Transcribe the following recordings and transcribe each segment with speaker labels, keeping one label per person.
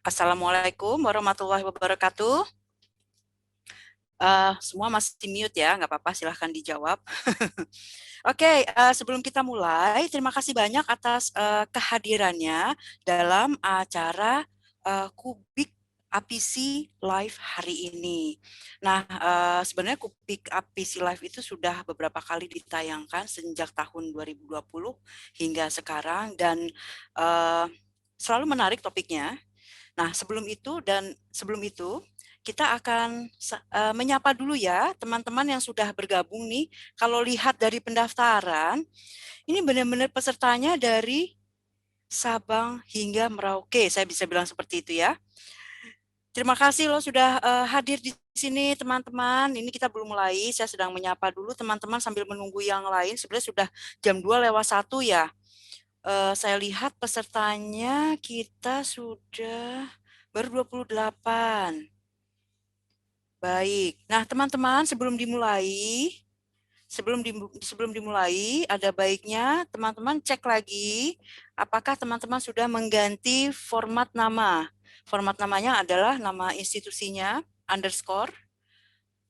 Speaker 1: Assalamualaikum warahmatullahi wabarakatuh. Semua masih mute ya, nggak apa-apa, silahkan dijawab. Oke, sebelum kita mulai, terima kasih banyak atas kehadirannya dalam acara Kubik APC Live hari ini. Nah, sebenarnya Kubik APC Live itu sudah beberapa kali ditayangkan sejak tahun 2020 hingga sekarang dan selalu menarik topiknya. Nah, sebelum itu kita akan menyapa dulu ya teman-teman yang sudah bergabung nih. Kalau lihat dari pendaftaran, ini benar-benar pesertanya dari Sabang hingga Merauke. Saya bisa bilang seperti itu ya. Terima kasih loh sudah hadir di sini teman-teman. Ini kita belum mulai. Saya sedang menyapa dulu teman-teman sambil menunggu yang lain. Sebenarnya sudah jam 2:01 ya. Saya lihat pesertanya kita sudah baru 28. Baik. Nah, teman-teman, sebelum dimulai, ada baiknya teman-teman cek lagi apakah teman-teman sudah mengganti format nama. Format namanya adalah nama institusinya underscore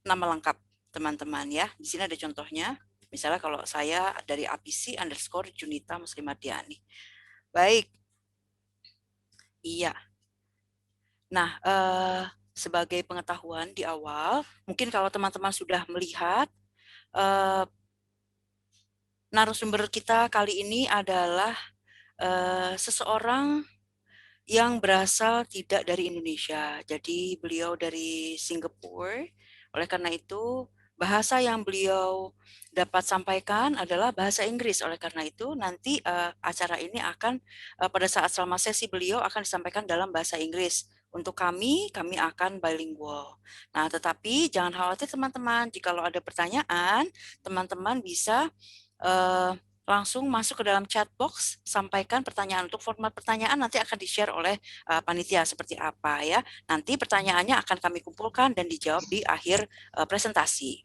Speaker 1: nama lengkap teman-teman ya. Di sini ada contohnya. Misalnya kalau saya dari APC underscore Junita Muslimadiani. Baik. Iya. Nah, sebagai pengetahuan di awal, mungkin kalau teman-teman sudah melihat narasumber kita kali ini adalah seseorang yang berasal tidak dari Indonesia. Jadi beliau dari Singapura. Oleh karena itu, bahasa yang beliau dapat sampaikan adalah bahasa Inggris. Oleh karena itu, nanti acara ini akan pada saat selama sesi beliau akan disampaikan dalam bahasa Inggris. Untuk kami akan bilingual. Nah, tetapi jangan khawatir teman-teman. Jika ada pertanyaan, teman-teman bisa langsung masuk ke dalam chat box, sampaikan pertanyaan. Untuk format pertanyaan nanti akan di-share oleh panitia seperti apa ya. Nanti pertanyaannya akan kami kumpulkan dan dijawab di akhir presentasi.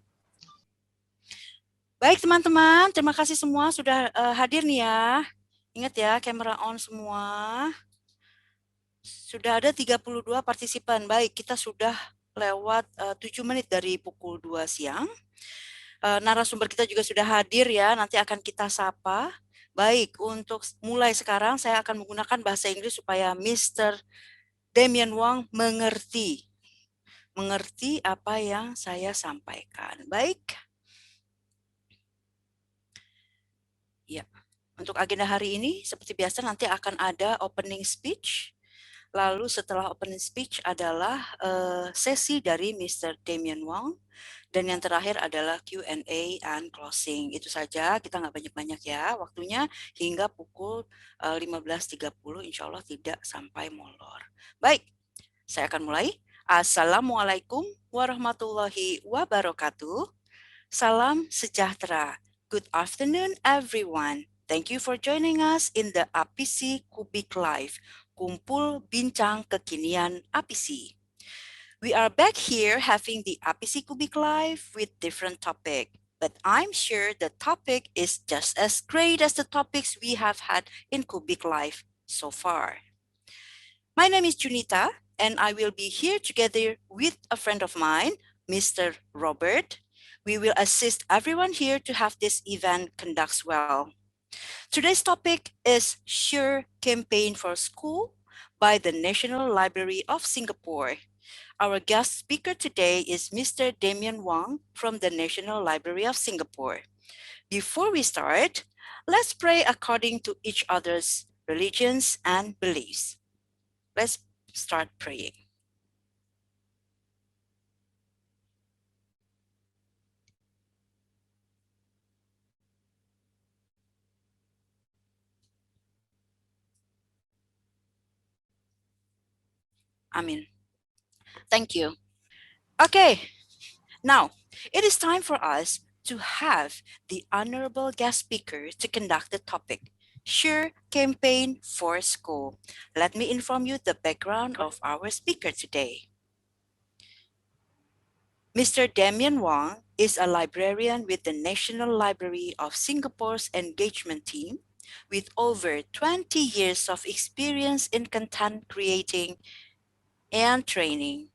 Speaker 1: Baik teman-teman, terima kasih semua sudah hadir nih ya. Ingat ya, kamera on semua. Sudah ada 32 partisipan. Baik, kita sudah lewat 7 menit dari pukul 2 siang. Narasumber kita juga sudah hadir ya, nanti akan kita sapa. Baik, untuk mulai sekarang saya akan menggunakan bahasa Inggris supaya Mr. Damian Wang mengerti apa yang saya sampaikan. Baik. Ya. Untuk agenda hari ini seperti biasa nanti akan ada opening speech. Lalu setelah opening speech adalah sesi dari Mr. Damian Wang. Dan yang terakhir adalah Q&A and closing. Itu saja, kita nggak banyak-banyak ya. Waktunya hingga pukul 15.30, insya Allah tidak sampai molor. Baik, saya akan mulai. Assalamualaikum warahmatullahi wabarakatuh. Salam sejahtera. Good afternoon, everyone. Thank you for joining us in the APC Kubik Live, Kumpul Bincang Kekinian APC. We are back here having the APC Kubik Live with different topic, but I'm sure the topic is just as great as the topics we have had in Kubik Live so far. My name is Junita, and I will be here together with a friend of mine, Mr. Robert. We will assist everyone here to have this event conducts well. Today's topic is Sure Campaign for School by the National Library of Singapore. Our guest speaker today is Mr. Damian Wang from the National Library of Singapore. Before we start, let's pray according to each other's religions and beliefs. Let's start praying. Amen. Thank you. Okay, now it is time for us to have the honorable guest speaker to conduct the topic, Sure Campaign for School. Let me inform you the background of our speaker today. Mr. Damian Wang is a librarian with the National Library of Singapore's engagement team with over 20 years of experience in content creating, and training.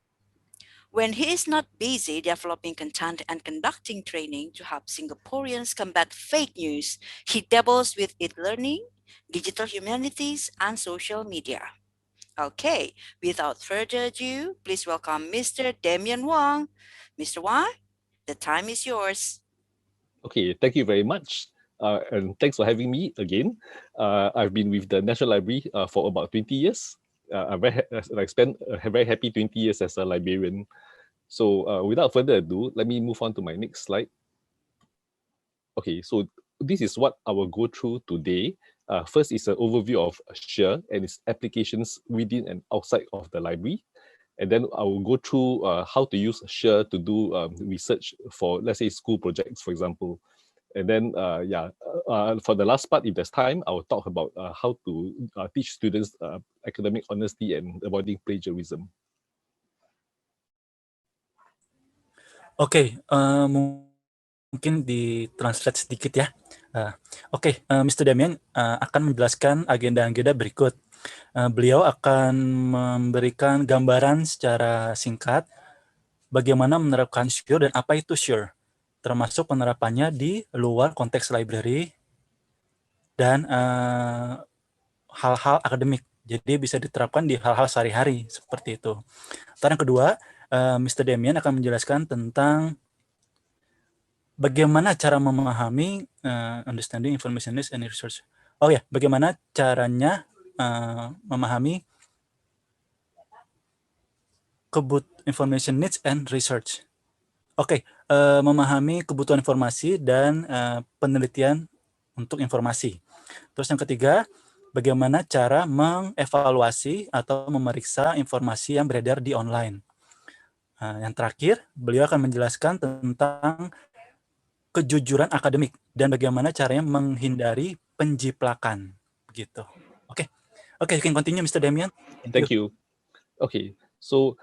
Speaker 1: When he is not busy developing content and conducting training to help Singaporeans combat fake news, he dabbles with e-learning, digital humanities, and social media. Okay, without further ado, please welcome Mr. Damian Wong. Mr. Wong, the time is yours.
Speaker 2: Okay, thank you very much. And thanks for having me again. I've been with the National Library for about 20 years. I spent a very happy 20 years as a librarian. So without further ado, let me move on to my next slide. Okay, so this is what I will go through today. First is an overview of SHRE and its applications within and outside of the library. And then I will go through how to use SHRE to do research for, let's say, school projects, for example. And then, for the last part, if there's time, I will talk about how to teach students academic honesty and avoiding plagiarism.
Speaker 3: Oke, mungkin ditranslate sedikit ya. Mr. Damian akan menjelaskan agenda-agenda berikut. Beliau akan memberikan gambaran secara singkat bagaimana menerapkan SHRE dan apa itu SHRE, termasuk penerapannya di luar konteks library dan hal-hal akademik. Jadi bisa diterapkan di hal-hal sehari-hari seperti itu. Yang kedua, Mr. Damian akan menjelaskan tentang bagaimana cara memahami understanding information needs and research. Bagaimana caranya memahami information needs and research. Memahami kebutuhan informasi dan penelitian untuk informasi. Terus yang ketiga, bagaimana cara mengevaluasi atau memeriksa informasi yang beredar di online. Yang terakhir, beliau akan menjelaskan tentang kejujuran akademik dan bagaimana caranya menghindari penjiplakan. Begitu. Okay, you can continue, Mr. Damian.
Speaker 2: Thank you. Okay, so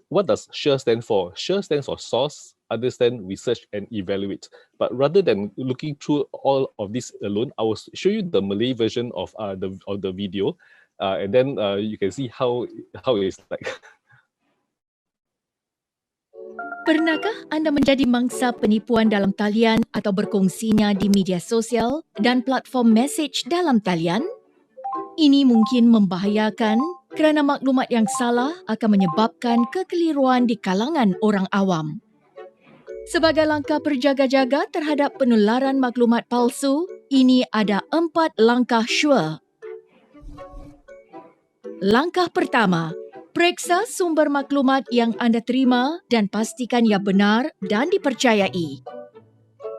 Speaker 2: what does SHRE stand for? SHRE stands for source, understand, research, and evaluate. But rather than looking through all of this alone, I will show you the Malay version of the video, and then you can see how it's like.
Speaker 4: Pernahkah Anda menjadi mangsa penipuan dalam talian atau berkongsinya di media sosial dan platform mesej dalam talian? Ini mungkin membahayakan kerana maklumat yang salah akan menyebabkan kekeliruan di kalangan orang awam. Sebagai langkah berjaga-jaga terhadap penularan maklumat palsu, ini ada 4 langkah SHRE. Langkah pertama, periksa sumber maklumat yang anda terima dan pastikan ia benar dan dipercayai.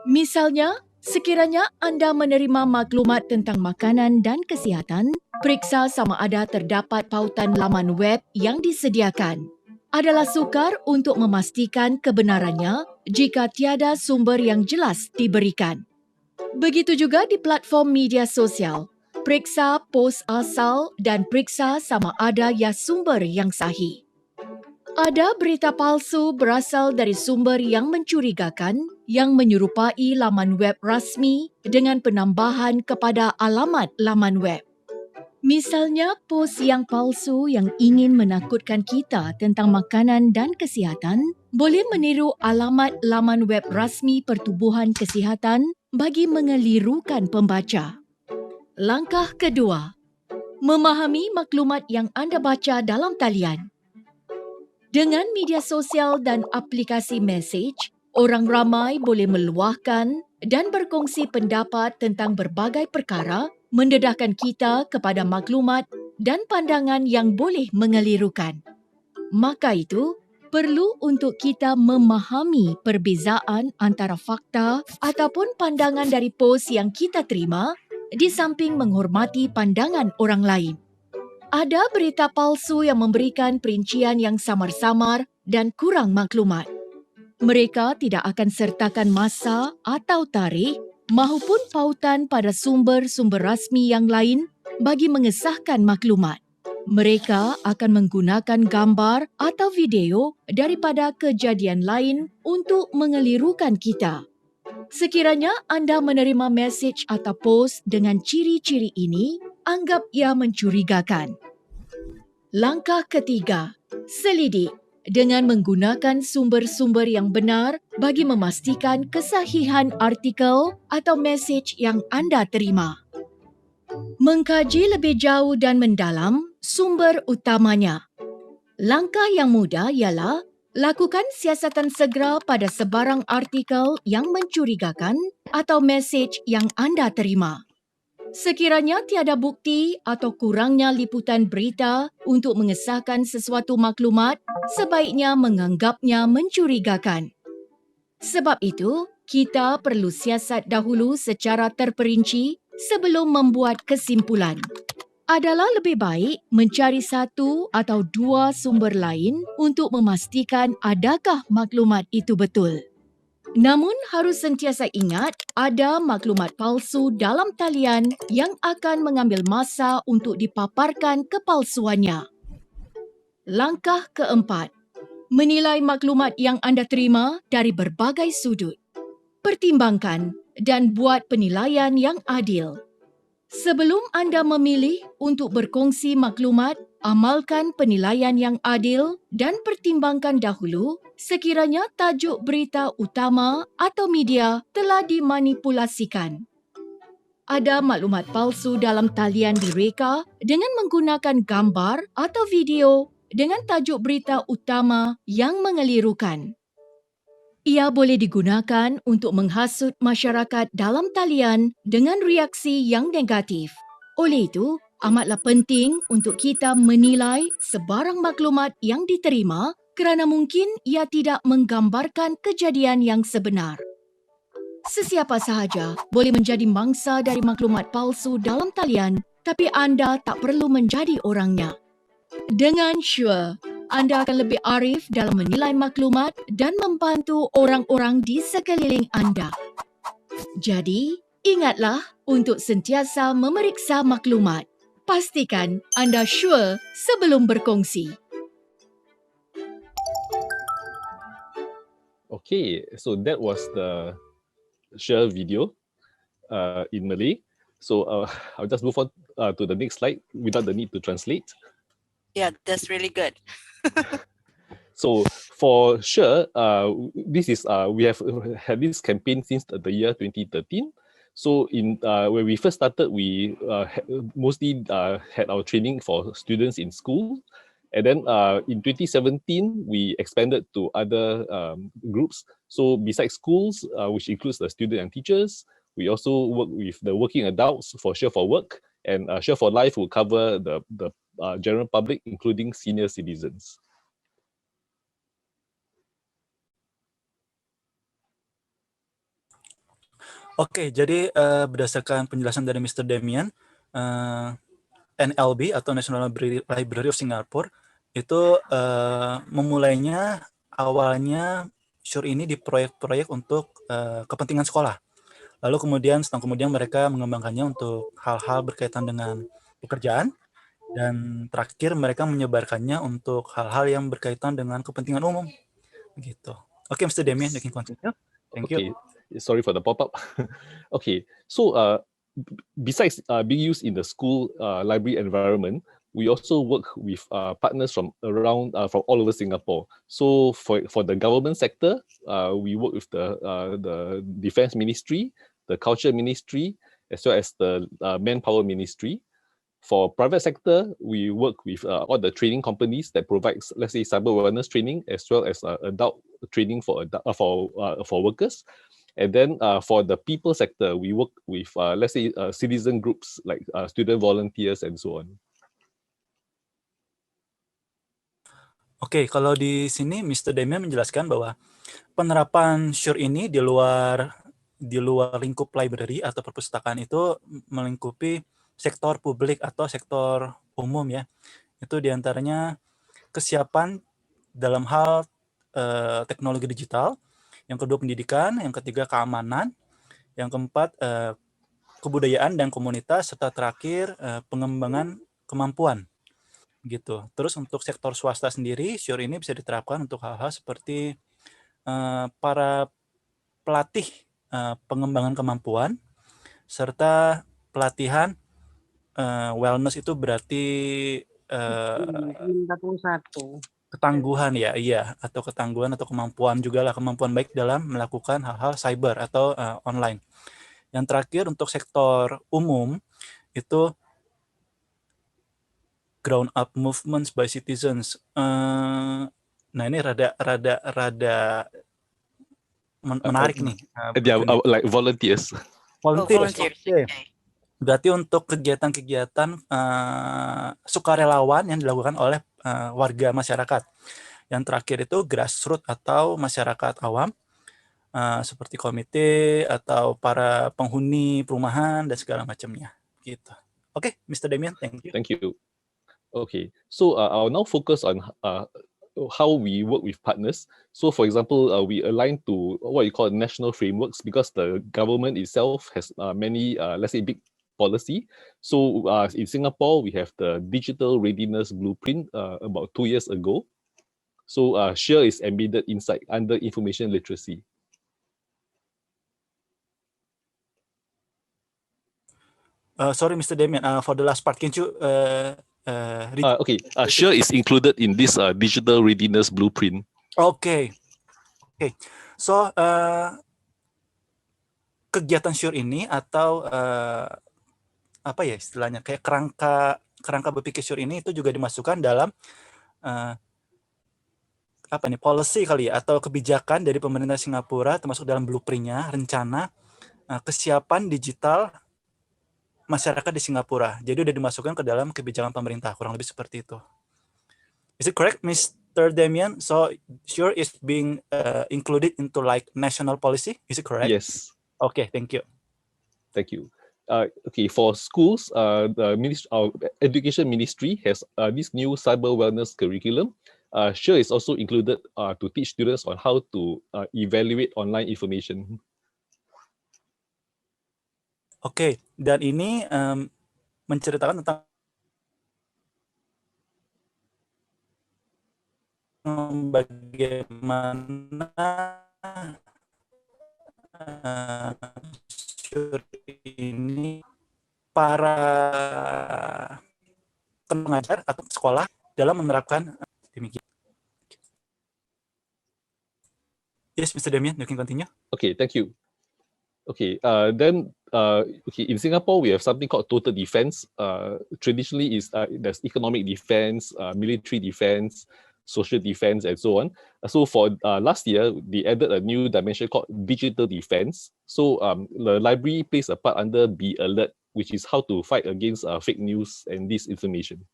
Speaker 4: Misalnya, sekiranya anda menerima maklumat tentang makanan dan kesihatan, periksa sama ada terdapat pautan laman web yang disediakan. Adalah sukar untuk memastikan kebenarannya jika tiada sumber yang jelas diberikan. Begitu juga di platform media sosial. Periksa pos asal dan periksa sama ada ia sumber yang sahih. Ada berita palsu berasal dari sumber yang mencurigakan yang menyerupai laman web rasmi dengan penambahan kepada alamat laman web. Misalnya, pos yang palsu yang ingin menakutkan kita tentang makanan dan kesihatan boleh meniru alamat laman web rasmi Pertubuhan Kesihatan bagi mengelirukan pembaca. Langkah kedua, memahami maklumat yang anda baca dalam talian. Dengan media sosial dan aplikasi mesej, orang ramai boleh meluahkan dan berkongsi pendapat tentang berbagai perkara, mendedahkan kita kepada maklumat dan pandangan yang boleh mengelirukan. Maka itu, perlu untuk kita memahami perbezaan antara fakta ataupun pandangan dari pos yang kita terima di samping menghormati pandangan orang lain. Ada berita palsu yang memberikan perincian yang samar-samar dan kurang maklumat. Mereka tidak akan sertakan masa atau tarikh maupun pautan pada sumber-sumber rasmi yang lain bagi mengesahkan maklumat. Mereka akan menggunakan gambar atau video daripada kejadian lain untuk mengelirukan kita. Sekiranya anda menerima mesej atau pos dengan ciri-ciri ini, anggap ia mencurigakan. Langkah ketiga, selidik dengan menggunakan sumber-sumber yang benar bagi memastikan kesahihan artikel atau mesej yang anda terima. Mengkaji lebih jauh dan mendalam sumber utamanya. Langkah yang mudah ialah lakukan siasatan segera pada sebarang artikel yang mencurigakan atau mesej yang anda terima. Sekiranya tiada bukti atau kurangnya liputan berita untuk mengesahkan sesuatu maklumat, sebaiknya menganggapnya mencurigakan. Sebab itu, kita perlu siasat dahulu secara terperinci sebelum membuat kesimpulan. Adalah lebih baik mencari satu atau dua sumber lain untuk memastikan adakah maklumat itu betul. Namun harus sentiasa ingat ada maklumat palsu dalam talian yang akan mengambil masa untuk dipaparkan kepalsuannya. Langkah keempat, menilai maklumat yang anda terima dari berbagai sudut. Pertimbangkan dan buat penilaian yang adil. Sebelum anda memilih untuk berkongsi maklumat, amalkan penilaian yang adil dan pertimbangkan dahulu sekiranya tajuk berita utama atau media telah dimanipulasikan. Ada maklumat palsu dalam talian direka dengan menggunakan gambar atau video dengan tajuk berita utama yang mengelirukan. Ia boleh digunakan untuk menghasut masyarakat dalam talian dengan reaksi yang negatif. Oleh itu, amatlah penting untuk kita menilai sebarang maklumat yang diterima kerana mungkin ia tidak menggambarkan kejadian yang sebenar. Sesiapa sahaja boleh menjadi mangsa dari maklumat palsu dalam talian, tapi anda tak perlu menjadi orangnya. Dengan sure, anda akan lebih arif dalam menilai maklumat dan membantu orang-orang di sekeliling anda. Jadi, ingatlah untuk sentiasa memeriksa maklumat. Pastikan anda sure sebelum berkongsi.
Speaker 2: Okay, so that was the share video in Malay. So I'll just move on to the next slide without the need to translate.
Speaker 1: Yeah, that's really good.
Speaker 2: So for sure, this is we have had this campaign since the year 2013. So in when we first started, we mostly had our training for students in school, and then in 2017 we expanded to other groups. So besides schools, which includes the student and teachers, we also work with the working adults for Share for Work, and Share for Life will cover the general public, including senior citizens.
Speaker 3: Oke, jadi berdasarkan penjelasan dari Mr. Damian, NLB atau National Library of Singapore itu memulainya awalnya Shure ini di proyek-proyek untuk kepentingan sekolah. Lalu kemudian setahun kemudian mereka mengembangkannya untuk hal-hal berkaitan dengan pekerjaan, dan terakhir mereka menyebarkannya untuk hal-hal yang berkaitan dengan kepentingan umum. Gitu. Oke, Mr. Damian, you can continue. Thank you.
Speaker 2: Sorry for the pop-up. Okay, so besides being used in the school library environment, we also work with partners from around from all over Singapore. So for the government sector, we work with the Defence Ministry, the Culture Ministry, as well as the Manpower Ministry. For private sector, we work with all the training companies that provides, let's say, cyber awareness training, as well as adult training for workers. And then for the people sector, we work with, let's say, citizen groups like student volunteers and so on.
Speaker 3: Oke, kalau di sini Mr. Damian menjelaskan bahwa penerapan Shure ini di luar lingkup library atau perpustakaan itu melingkupi sektor publik atau sektor umum ya. Itu diantaranya kesiapan dalam hal teknologi digital, yang kedua pendidikan, yang ketiga keamanan, yang keempat kebudayaan dan komunitas, serta terakhir pengembangan kemampuan gitu. Terus untuk sektor swasta sendiri, Shure ini bisa diterapkan untuk hal-hal seperti para pelatih pengembangan kemampuan, serta pelatihan wellness. Itu berarti ketangguhan ya, iya, atau ketangguhan atau kemampuan juga lah, kemampuan baik dalam melakukan hal-hal cyber atau online. Yang terakhir untuk sektor umum itu ground up movements by citizens. Nah ini rada menarik nih.
Speaker 2: Yeah, like volunteers.
Speaker 3: Volunteers.
Speaker 1: Volunteers.
Speaker 3: Okay.
Speaker 1: Okay.
Speaker 3: Berarti untuk kegiatan-kegiatan sukarelawan yang dilakukan oleh warga masyarakat. Yang terakhir itu grassroots atau masyarakat awam, seperti komite atau para penghuni perumahan dan segala macamnya. Gitu. Oke, Mr. Damian, thank you.
Speaker 2: Thank you. Okay, so I'll now focus on how we work with partners. So for example, we align to what you call national frameworks because the government itself has many, let's say, big policy. So in Singapore, we have the Digital Readiness Blueprint about 2 years ago. So SHARE is embedded inside under information literacy.
Speaker 3: Sorry, Mr. Damian, for the last part, can you
Speaker 2: okay, SHARE is included in this Digital Readiness Blueprint.
Speaker 3: Okay. So kegiatan SHARE ini atau apa ya istilahnya kayak kerangka berpikir SHARE ini itu juga dimasukkan dalam policy kali ya, atau kebijakan dari pemerintah Singapura, termasuk dalam blueprint-nya, rencana kesiapan digital masyarakat di Singapura. Jadi udah dimasukkan ke dalam kebijakan pemerintah, kurang lebih seperti itu. Is it correct, Mr. Damian? So SHARE is being included into like national policy. Is it correct?
Speaker 2: Yes.
Speaker 3: Okay, thank you.
Speaker 2: Thank you. Okay, for schools, the our Education Ministry has this new cyber wellness curriculum. SHARE is also included to teach students on how to evaluate online information.
Speaker 3: Oke, dan ini menceritakan tentang bagaimana ini para pengajar atau sekolah dalam menerapkan demikian. Yes, Mr. Damian, you can continue.
Speaker 2: Okay, thank you. Okay, then okay, in Singapore we have something called total defense. Traditionally, there's economic defense, military defense, social defense, and so on. So for last year, they added a new dimension called digital defense. So the library plays a part under Be Alert, which is how to fight against fake news and disinformation.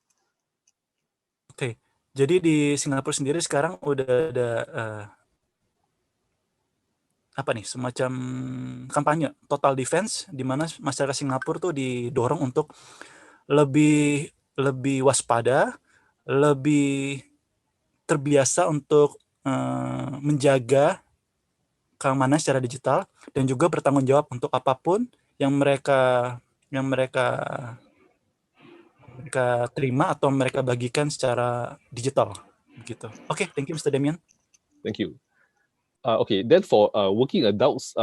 Speaker 3: Oke, jadi di Singapura sendiri sekarang udah ada semacam kampanye total defense, di mana masyarakat Singapura tuh didorong untuk lebih waspada, lebih terbiasa untuk menjaga keamanan secara digital, dan juga bertanggung jawab untuk apapun yang mereka terima atau mereka bagikan secara digital gitu. Oke, thank you Mr. Damian.
Speaker 2: Thank you. Okay, then for working adults,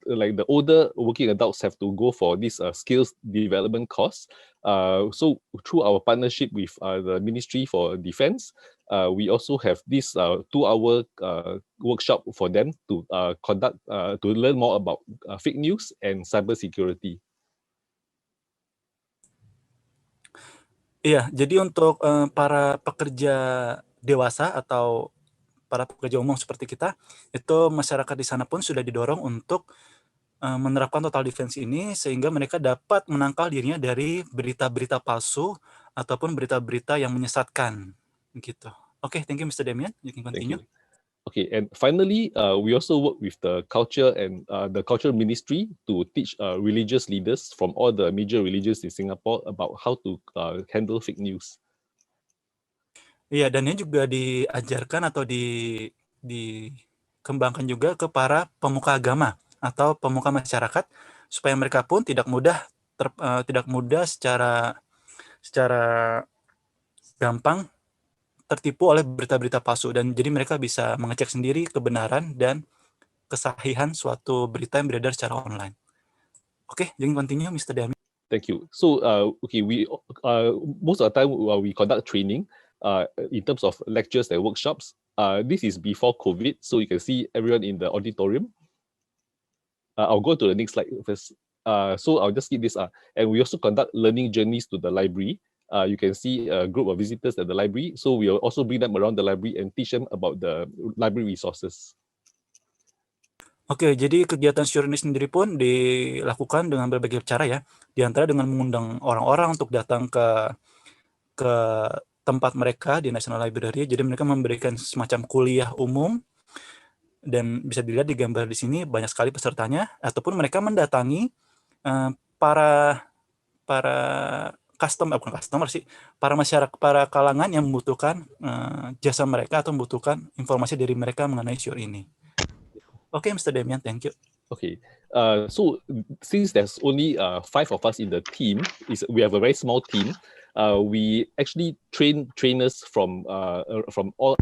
Speaker 2: like the older working adults have to go for this skills development course. So through our partnership with the Ministry for Defense, we also have this 2-hour workshop for them to conduct, to learn more about fake news and cybersecurity.
Speaker 3: Iya, jadi untuk para pekerja dewasa atau para pekerja umum seperti kita, itu masyarakat di sana pun sudah didorong untuk menerapkan total defense ini, sehingga mereka dapat menangkal dirinya dari berita-berita palsu ataupun berita-berita yang menyesatkan gitu. Oke, thank you Mr. Damian. You can continue.
Speaker 2: Thank you. Okay, and finally, we also work with the culture and the cultural ministry to teach religious leaders from all the major religions in Singapore about how to handle fake news.
Speaker 3: Iya, dan ini juga diajarkan atau dikembangkan juga ke para pemuka agama atau pemuka masyarakat, supaya mereka pun tidak mudah secara gampang tertipu oleh berita-berita palsu, dan jadi mereka bisa mengecek sendiri kebenaran dan kesahihan suatu berita yang beredar secara online. Oke, jadi continue Mr. Damian.
Speaker 2: Thank you. So, okay, we most of the time we conduct training in terms of lectures and workshops. This is before COVID, so you can see everyone in the auditorium. I'll go to the next slide first. So I'll just skip this. And we also conduct learning journeys to the library. You can see a group of visitors at the library. So we'll also bring them around the library and teach them about the library resources.
Speaker 3: Oke, jadi kegiatan Sure ini sendiri pun dilakukan dengan berbagai cara ya. Di antara dengan mengundang orang-orang untuk datang ke tempat mereka di National Library. Jadi mereka memberikan semacam kuliah umum, dan bisa dilihat di gambar di sini banyak sekali pesertanya, ataupun mereka mendatangi para bukan customer sih, para masyarakat, para kalangan yang membutuhkan jasa mereka atau membutuhkan informasi dari mereka mengenai Sure ini. Okay, Mr. Damian, thank you.
Speaker 2: Okay, so since there's only 5 of us in the team, we have a very small team. We actually train trainers from all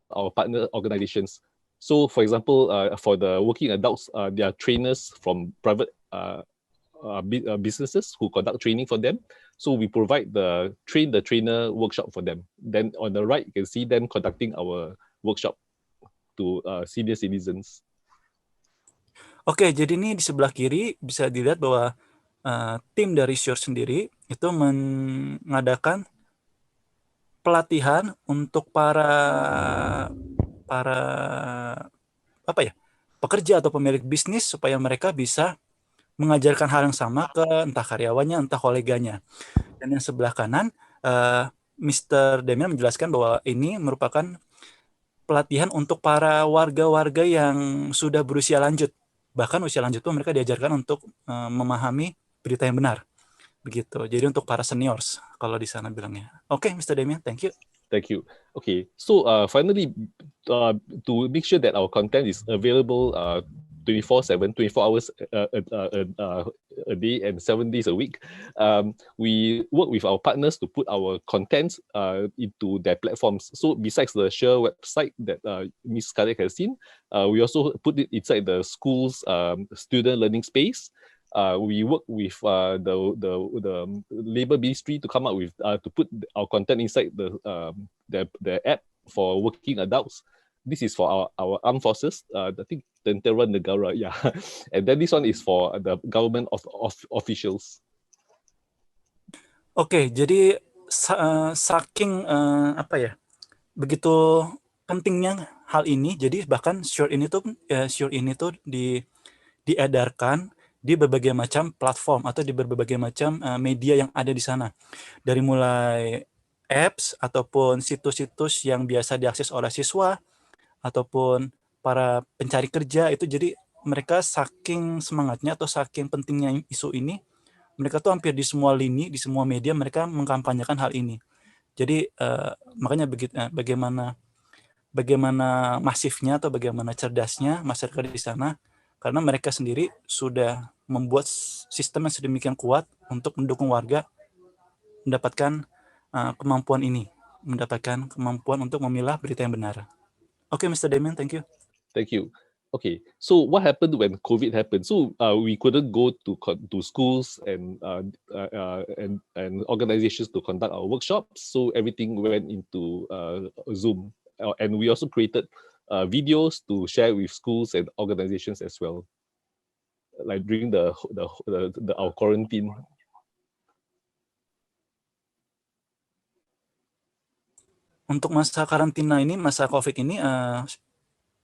Speaker 2: our partner organizations. So, for example, for the working adults, there are trainers from private businesses who conduct training for them. So we provide the train the trainer workshop for them. Then on the right, you can see them conducting our workshop to senior citizens.
Speaker 3: Oke, jadi ini di sebelah kiri bisa dilihat bahwa tim dari Sure sendiri itu mengadakan pelatihan untuk para pekerja atau pemilik bisnis supaya mereka bisa mengajarkan hal yang sama ke entah karyawannya, entah koleganya. Dan yang sebelah kanan, Mr. Damian menjelaskan bahwa ini merupakan pelatihan untuk para warga-warga yang sudah berusia lanjut. Bahkan usia lanjut pun mereka diajarkan untuk memahami berita yang benar. Begitu. Jadi untuk para seniors, kalau di sana bilangnya. Oke, Mr. Damian, thank you.
Speaker 2: Thank you. Okay, so finally, to make sure that our content is available 24/7, 24 hours a day and 7 days a week, we work with our partners to put our contents into their platforms. So besides the Sure website that Ms. Karek has seen, we also put it inside the school's student learning space. We work with the Labour Ministry to come up with to put our content inside the app for working adults. This is for our armed forces. I think Tentera Negara, yeah. And then this one is for the government officials.
Speaker 3: Oke, jadi saking begitu pentingnya hal ini, jadi bahkan Sure ini tuh diedarkan di berbagai macam platform atau di berbagai macam media yang ada di sana. Dari mulai apps ataupun situs-situs yang biasa diakses oleh siswa ataupun para pencari kerja itu, jadi mereka saking semangatnya atau saking pentingnya isu ini, mereka tuh hampir di semua lini, di semua media mereka mengkampanyekan hal ini. Jadi makanya bagaimana masifnya atau bagaimana cerdasnya masyarakat di sana, karena mereka sendiri sudah membuat sistem yang sedemikian kuat untuk mendukung warga mendapatkan kemampuan ini, mendapatkan kemampuan untuk memilah berita yang benar. Okay, Mr. Damian, thank you.
Speaker 2: Thank you. Okay, so what happened when COVID happened? So we couldn't go to schools and organizations to conduct our workshops. So everything went into Zoom, and we also created videos to share with schools and organizations as well, like during our quarantine.
Speaker 3: Untuk masa karantina ini, masa COVID ini,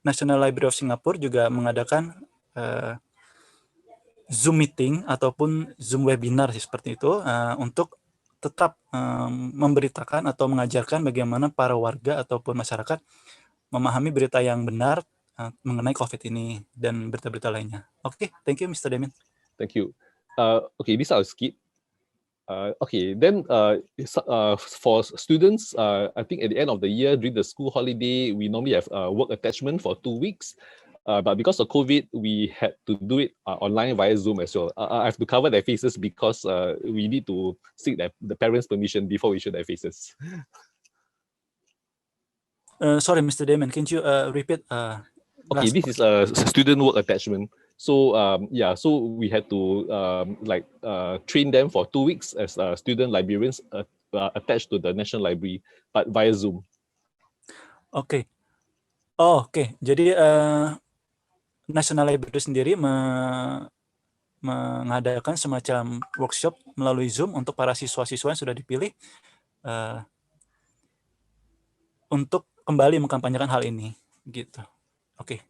Speaker 3: National Library of Singapore juga mengadakan Zoom meeting ataupun Zoom webinar seperti itu untuk tetap memberitakan atau mengajarkan bagaimana para warga ataupun masyarakat memahami berita yang benar mengenai COVID ini dan berita-berita lainnya. Okay, thank you, Mr. Damian.
Speaker 2: Thank you. Okay, this I'll skip. Okay, then for students, I think at the end of the year, during the school holiday, we normally have work attachment for 2 weeks. But because of COVID, we had to do it online via Zoom as well. I have to cover their faces because we need to seek the parents' permission before we show their faces.
Speaker 3: Sorry, Mr. Damian, can you repeat?
Speaker 2: Okay, this is a student work attachment. So yeah, so we had to train them for 2 weeks as student librarians attached to the National Library, but via Zoom.
Speaker 3: Oke. Oke. Jadi National Library sendiri mengadakan semacam workshop melalui Zoom untuk para siswa-siswa yang sudah dipilih untuk kembali mengkampanyekan hal ini, gitu. Oke.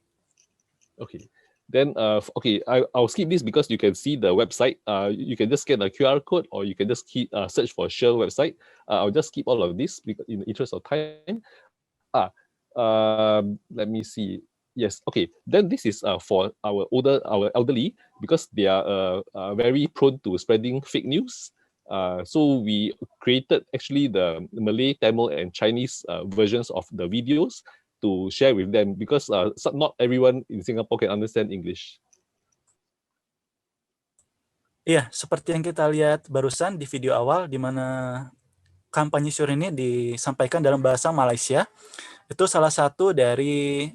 Speaker 2: Okay. Then, I'll skip this because you can see the website. You can just scan the QR code, or you can just search for Shell website. I'll just skip all of this because in the interest of time. Let me see. Yes, okay. Then this is for our elderly, because they are very prone to spreading fake news. So we created actually the Malay, Tamil, and Chinese versions of the videos to share with them, because not everyone in Singapore can understand English.
Speaker 3: Iya, seperti yang kita lihat barusan di video awal, di mana kampanye Sure ini disampaikan dalam bahasa Malaysia. Itu salah satu dari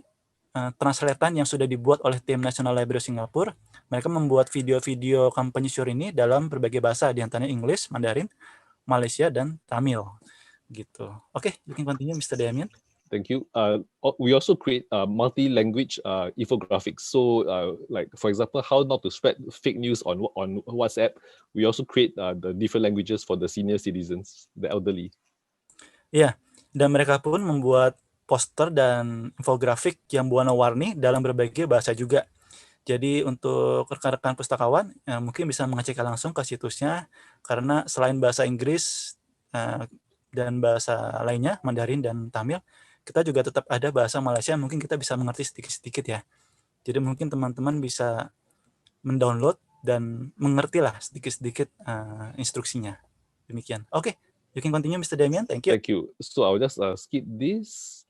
Speaker 3: translatean yang sudah dibuat oleh tim National Library Singapura. Mereka membuat video-video kampanye Sure ini dalam berbagai bahasa, di antaranya English, Mandarin, Malaysia, dan Tamil. Gitu. Oke, you can continue, Mr. Damien.
Speaker 2: Thank you. We also create multi-language infographics. So, like for example, how not to spread fake news on WhatsApp. We also create the different languages for the senior citizens, the elderly.
Speaker 3: Iya, dan mereka pun membuat poster dan infografik yang warna-warni dalam berbagai bahasa juga. Jadi untuk rekan-rekan pustakawan mungkin bisa mengecek langsung ke situsnya, karena selain bahasa Inggris dan bahasa lainnya, Mandarin dan Tamil, kita juga tetap ada bahasa Malaysia, mungkin kita bisa mengerti sedikit-sedikit ya. Jadi mungkin teman-teman bisa mendownload dan mengertilah sedikit-sedikit instruksinya. Demikian. Oke, you can continue, Mr. Damien. Thank you.
Speaker 2: Thank you. So I'll just skip this.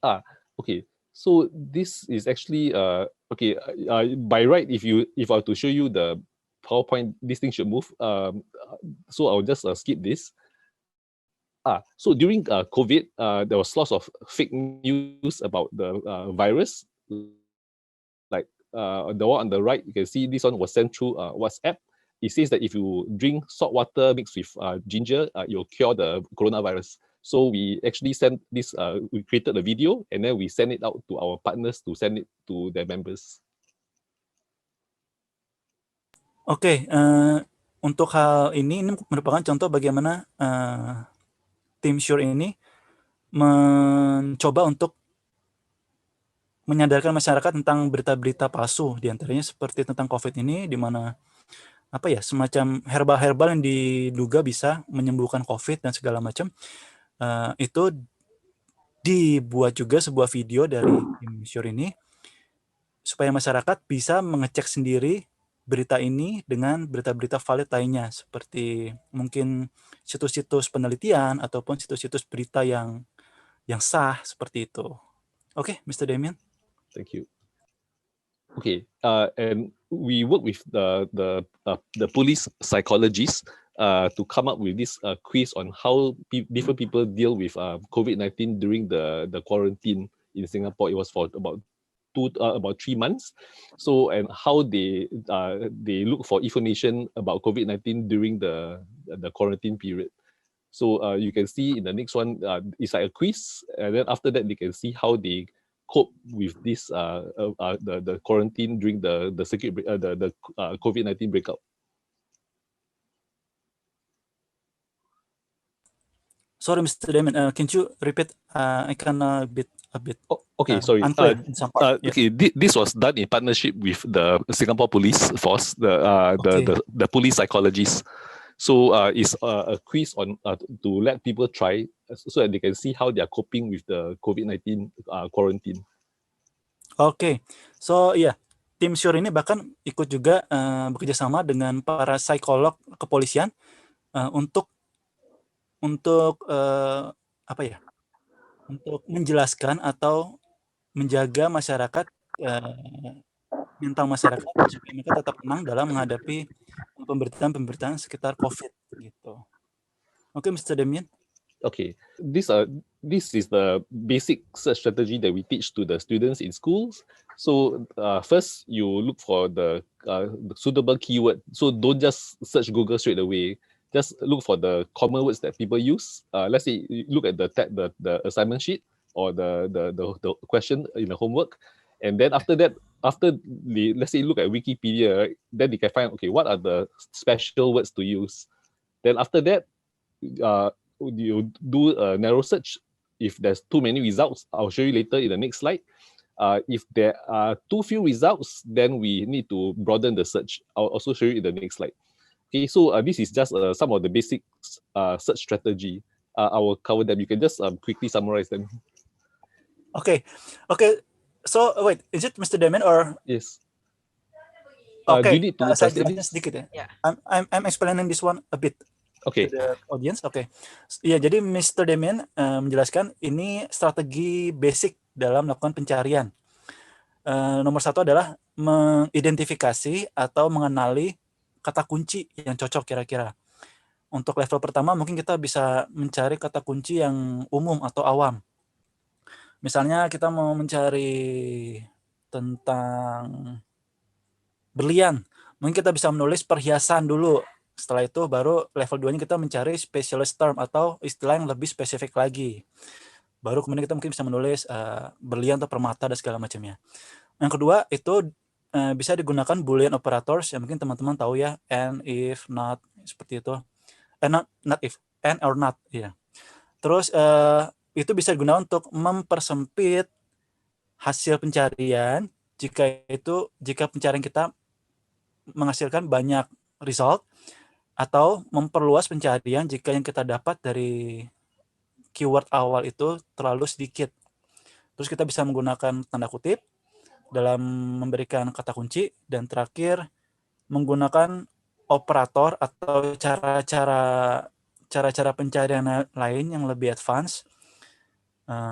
Speaker 2: Okay. So this is actually by right, if I were to show you the PowerPoint, this thing should move. So I'll just skip this. So during COVID, there was lots of fake news about the virus. Like the one on the right, you can see this one was sent through WhatsApp. It says that if you drink salt water mixed with ginger, you'll cure the coronavirus. So we actually sent this, we created a video, and then we send it out to our partners to send it to their members.
Speaker 3: Oke, untuk hal ini merupakan contoh bagaimana tim Sure ini mencoba untuk menyadarkan masyarakat tentang berita-berita palsu, diantaranya seperti tentang COVID ini, di mana semacam herbal-herbal yang diduga bisa menyembuhkan COVID dan segala macam. Itu dibuat juga sebuah video dari tim Sure ini supaya masyarakat bisa mengecek sendiri berita ini dengan berita-berita valid lainnya, seperti mungkin situs-situs penelitian ataupun situs-situs berita yang sah, seperti itu. Oke, Mr. Damien.
Speaker 2: Thank you. Okay, and we work with the police psychologists to come up with this quiz on how different people deal with COVID-19 during the quarantine in Singapore. It was for about 3 months. So, and how they look for information about COVID-19 during the quarantine period. So you can see in the next one, it's like a quiz, and then after that they can see how they cope with this the quarantine during the circuit the COVID-19 breakout.
Speaker 3: Sorry, Mr. Damien, can you repeat? I can a bit.
Speaker 2: Okay, sorry.
Speaker 3: Unclear in some part.
Speaker 2: Okay, this was done in partnership with the Singapore Police Force, the police psychologists. So it's a quiz on to let people try so that they can see how they are coping with the COVID-19 quarantine.
Speaker 3: Oke, so iya, tim Sure ini bahkan ikut juga bekerja sama dengan para psikolog kepolisian untuk untuk menjelaskan atau menjaga masyarakat, mental masyarakat supaya mereka tetap tenang dalam menghadapi pemberitaan-pemberitaan sekitar COVID gitu. Oke, Mr. Damien.
Speaker 2: Okay, this is the basic search strategy that we teach to the students in schools. So first, you look for the suitable keyword. So don't just search Google straight away. Just look for the common words that people use. Let's say you look at the assignment sheet or the question in the homework, and then after that, let's say you look at Wikipedia, right? Then you can find, okay, what are the special words to use. Then after that, you do a narrow search. If there's too many results, I'll show you later in the next slide. If there are too few results, then we need to broaden the search. I'll also show you in the next slide. Okay, so this is just some of the basic search strategy. I will cover them. You can just quickly summarize them.
Speaker 3: Okay. So wait, is it Mr. Damien or?
Speaker 2: Yes.
Speaker 3: Okay.
Speaker 2: Do you need to
Speaker 3: Saya
Speaker 2: translate
Speaker 3: jelaskan
Speaker 2: this?
Speaker 3: sedikit ya.
Speaker 1: Yeah.
Speaker 3: I'm explaining this one a bit.
Speaker 2: Okay.
Speaker 3: To the audience. Oke. Iya, jadi Mr. Damien menjelaskan ini strategi basic dalam melakukan pencarian. Nomor satu adalah mengidentifikasi atau mengenali kata kunci yang cocok kira-kira. Untuk level pertama mungkin kita bisa mencari kata kunci yang umum atau awam. Misalnya kita mau mencari tentang berlian, mungkin kita bisa menulis perhiasan dulu. Setelah itu baru level 2-nya kita mencari specialist term atau istilah yang lebih spesifik lagi. Baru kemudian kita mungkin bisa menulis berlian atau permata dan segala macamnya. Yang kedua itu bisa digunakan Boolean operators yang mungkin teman-teman tahu ya, and, if, not, seperti itu. Not if, and or not, ya. Terus itu bisa digunakan untuk mempersempit hasil pencarian jika pencarian kita menghasilkan banyak result, atau memperluas pencarian jika yang kita dapat dari keyword awal itu terlalu sedikit. Terus kita bisa menggunakan tanda kutip dalam memberikan kata kunci, dan terakhir menggunakan operator atau cara-cara pencarian lain yang lebih advance,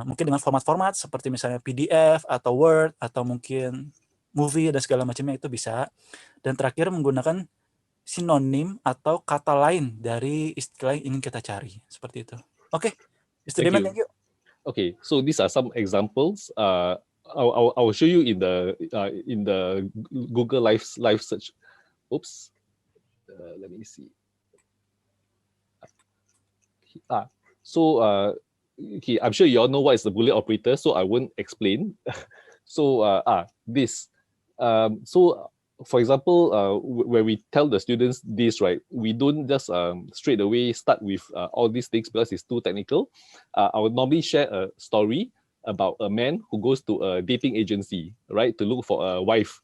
Speaker 3: mungkin dengan format-format seperti misalnya PDF atau Word atau mungkin movie dan segala macamnya, itu bisa. Dan terakhir menggunakan sinonim atau kata lain dari istilah yang ingin kita cari, seperti itu. Oke, Mr. Damien, thank you.
Speaker 2: Okay, so these are some examples. I'll show you in the Google Live search. Oops, let me see. Okay, I'm sure you all know what is the Boolean operator, so I won't explain. So this. For example, when we tell the students this, right, we don't just straight away start with all these things because it's too technical. I would normally share a story about a man who goes to a dating agency, right, to look for a wife.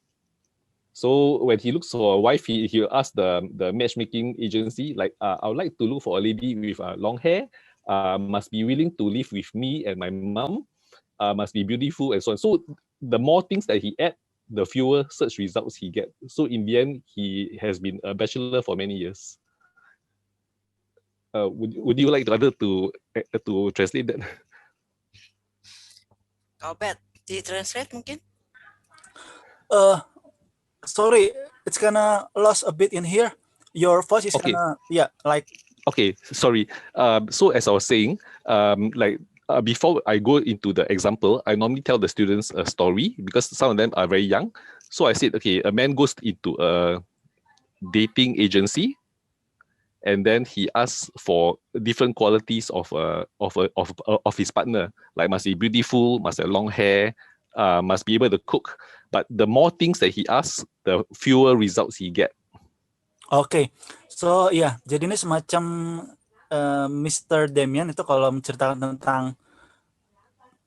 Speaker 2: So when he looks for a wife, he asks the matchmaking agency, like, I would like to look for a lady with long hair, must be willing to live with me and my mom, must be beautiful, and so on. So the more things that he adds, the fewer search results he gets. So in the end, he has been a bachelor for many years. Would you like to translate that?
Speaker 1: Kau bet di-translate mungkin?
Speaker 3: Sorry, it's kinda lost a bit in here. Your voice is
Speaker 2: Okay. Okay, sorry. So as I was saying, before I go into the example, I normally tell the students a story because some of them are very young. So I said, okay, a man goes into a dating agency, and then he asks for different qualities of his partner, like must be beautiful, must have long hair, must be able to cook. But the more things that he asks, the fewer results he get.
Speaker 3: Oke, so ya, jadi ini semacam Mr. Damien itu kalau menceritakan tentang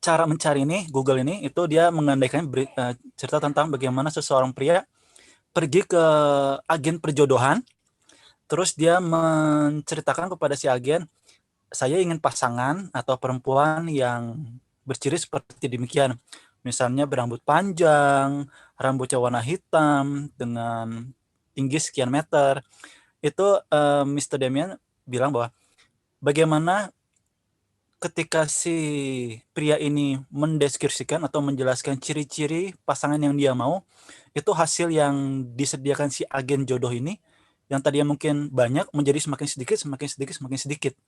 Speaker 3: cara mencari ini, Google ini, itu dia mengandaikan cerita tentang bagaimana seseorang pria pergi ke agen perjodohan, terus dia menceritakan kepada si agen, saya ingin pasangan atau perempuan yang berciri seperti demikian. Misalnya berambut panjang, rambutnya warna hitam, dengan tinggi sekian meter. Itu Mr. Damien bilang bahwa bagaimana ketika si pria ini mendeskripsikan atau menjelaskan ciri-ciri pasangan yang dia mau, itu hasil yang disediakan si agen jodoh ini, yang tadinya mungkin banyak, menjadi semakin sedikit,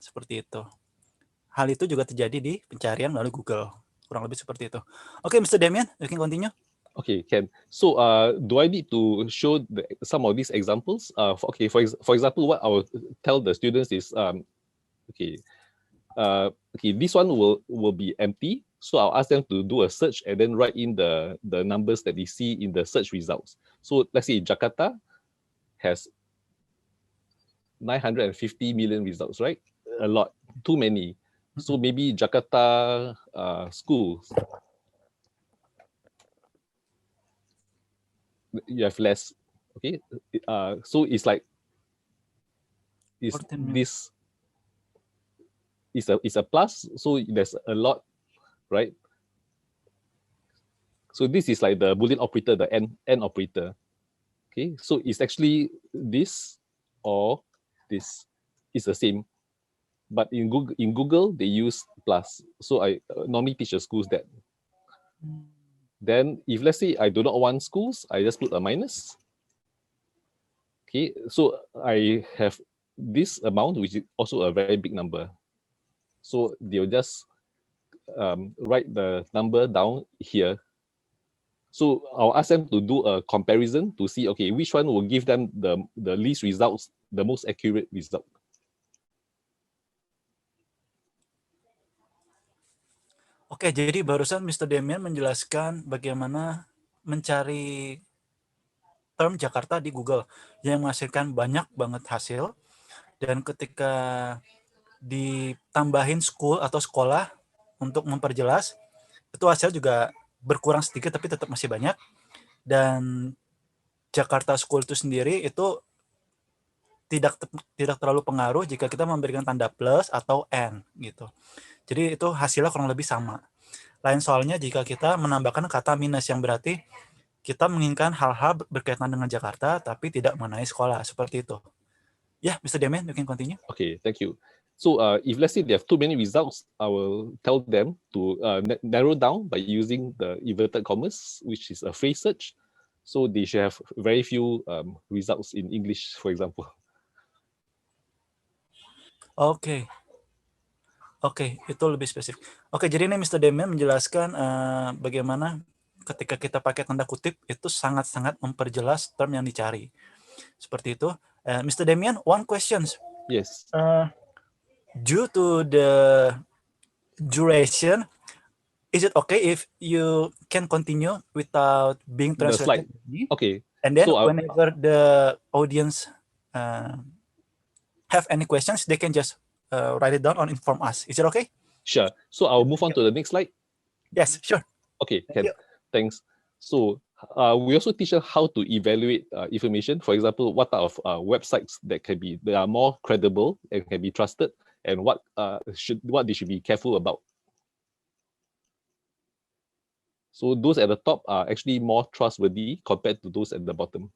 Speaker 3: seperti itu. Hal itu juga terjadi di pencarian melalui Google. Kurang lebih seperti itu. Oke, Mr. Damien, you can continue.
Speaker 2: Okay, Ken. So, do I need to show some of these examples? For example, what I will tell the students is, okay, this one will be empty. So I'll ask them to do a search and then write in the numbers that they see in the search results. So let's say Jakarta has 950 million results, right? A lot, too many. So maybe Jakarta schools, you have less. Okay, so it's like this is a plus. So there's a lot, right? So this is like the Boolean operator, the and operator. Okay, so it's actually this or this is the same, but in Google they use plus. So I normally teach the schools that. Then if let's say I do not want schools, I just put a minus. Okay, so I have this amount, which is also a very big number. So they'll just write the number down here. So I'll ask them to do a comparison to see, okay, which one will give them the least results, the most accurate result.
Speaker 3: Oke, jadi barusan Mr. Damian menjelaskan bagaimana mencari term Jakarta di Google yang menghasilkan banyak banget hasil, dan ketika ditambahin school atau sekolah untuk memperjelas, itu hasil juga berkurang sedikit tapi tetap masih banyak. Dan Jakarta School itu sendiri itu tidak terlalu pengaruh jika kita memberikan tanda plus atau and gitu. Jadi itu hasilnya kurang lebih sama. Lain soalnya jika kita menambahkan kata minus, yang berarti kita menginginkan hal-hal berkaitan dengan Jakarta tapi tidak mengenai sekolah, seperti itu. Ya, Mr. Damian, you can continue.
Speaker 2: Okay, thank you. So if let's say they have too many results, I will tell them to narrow down by using the inverted commas, which is a phrase search. So they should have very few results in English, for example.
Speaker 3: Oke, itu lebih spesifik. Oke, jadi ini Mr. Damian menjelaskan bagaimana ketika kita pakai tanda kutip itu sangat-sangat memperjelas term yang dicari. Seperti itu. Mr. Damian, one question.
Speaker 2: Yes.
Speaker 3: Due to the duration, is it okay if you can continue without being translated?
Speaker 2: Okay.
Speaker 3: And then whenever the audience have any questions, they can just write it down or inform us. Is it okay?
Speaker 2: Sure. So I'll move on to the next slide.
Speaker 3: Yes, sure.
Speaker 2: Okay, thanks. So we also teach them how to evaluate information. For example, what type of websites that are more credible and can be trusted, and what they should be careful about. So those at the top are actually more trustworthy compared to those at the bottom.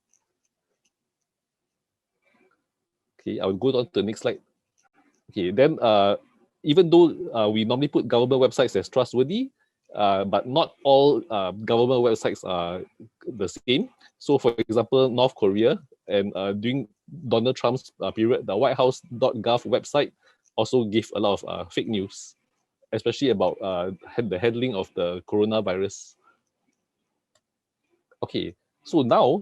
Speaker 2: Okay, I will go on to the next slide. Okay, then even though we normally put government websites as trustworthy, but not all government websites are the same. So for example, North Korea, and during Donald Trump's period, the whitehouse.gov website also gave a lot of fake news, especially about the handling of the coronavirus. Okay, so now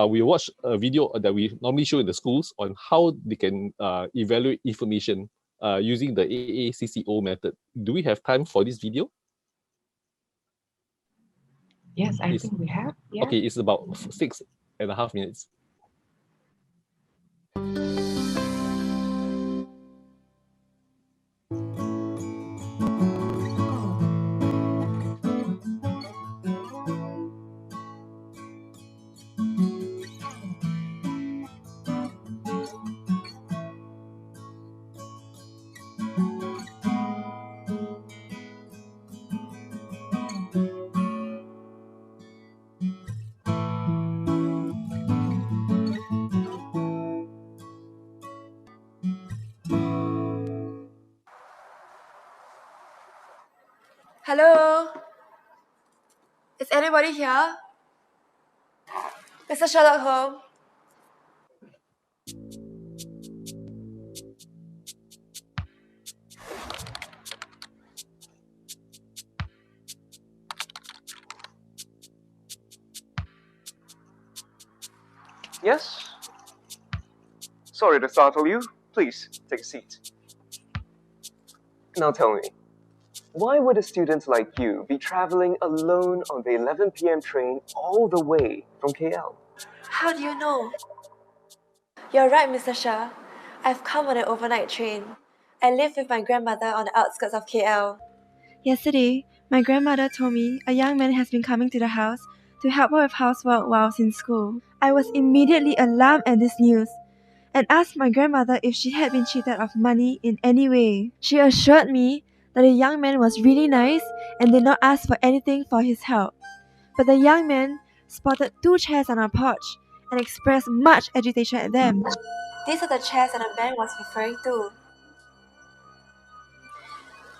Speaker 2: we watch a video that we normally show in the schools on how they can evaluate information using the AACCO method. Do we have time for this video?
Speaker 5: Yes, I think we have. Yeah.
Speaker 2: Okay, it's about 6.5 minutes.
Speaker 6: Hello? Is anybody here? Mr. Sherlock Holmes?
Speaker 7: Yes? Sorry to startle you. Please, take a seat. Now tell me, why would a student like you be traveling alone on the 11 p.m. train all the way from KL?
Speaker 6: How do you know? You're right, Mr. Shah. I've come on an overnight train. I live with my grandmother on the outskirts of KL. Yesterday, my grandmother told me a young man has been coming to the house to help her with housework while I was in school. I was immediately alarmed at this news and asked my grandmother if she had been cheated of money in any way. She assured me that the young man was really nice and did not ask for anything for his help. But the young man spotted 2 chairs on our porch and expressed much agitation at them. These are the chairs that the man was referring to.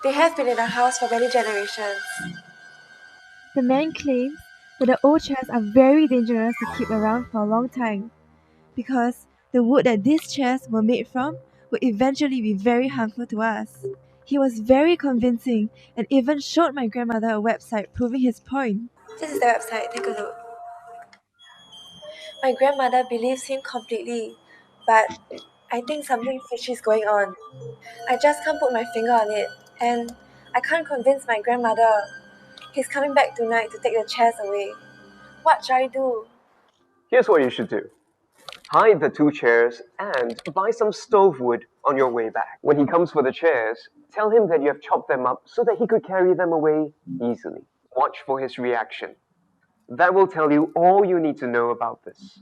Speaker 6: They have been in the house for many generations. The man claims that the old chairs are very dangerous to keep around for a long time because the wood that these chairs were made from would eventually be very harmful to us. He was very convincing and even showed my grandmother a website proving his point. This is the website, take a look. My grandmother believes him completely, but I think something fishy is going on. I just can't put my finger on it, and I can't convince my grandmother. He's coming back tonight to take the chairs away. What should I do?
Speaker 7: Here's what you should do. Hide the 2 chairs and buy some stove wood on your way back. When he comes for the chairs, tell him that you have chopped them up so that he could carry them away easily. Watch for his reaction. That will tell you all you need to know about this.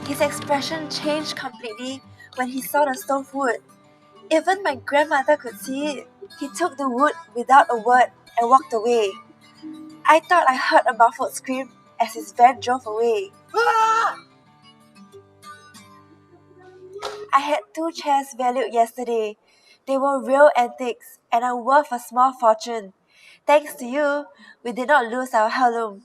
Speaker 6: His expression changed completely when he saw the stove wood. Even my grandmother could see it. He took the wood without a word and walked away. I thought I heard a muffled scream as his van drove away. I had 2 chairs valued yesterday. They were real antiques and are worth a small fortune. Thanks to you, we did not lose our heirloom.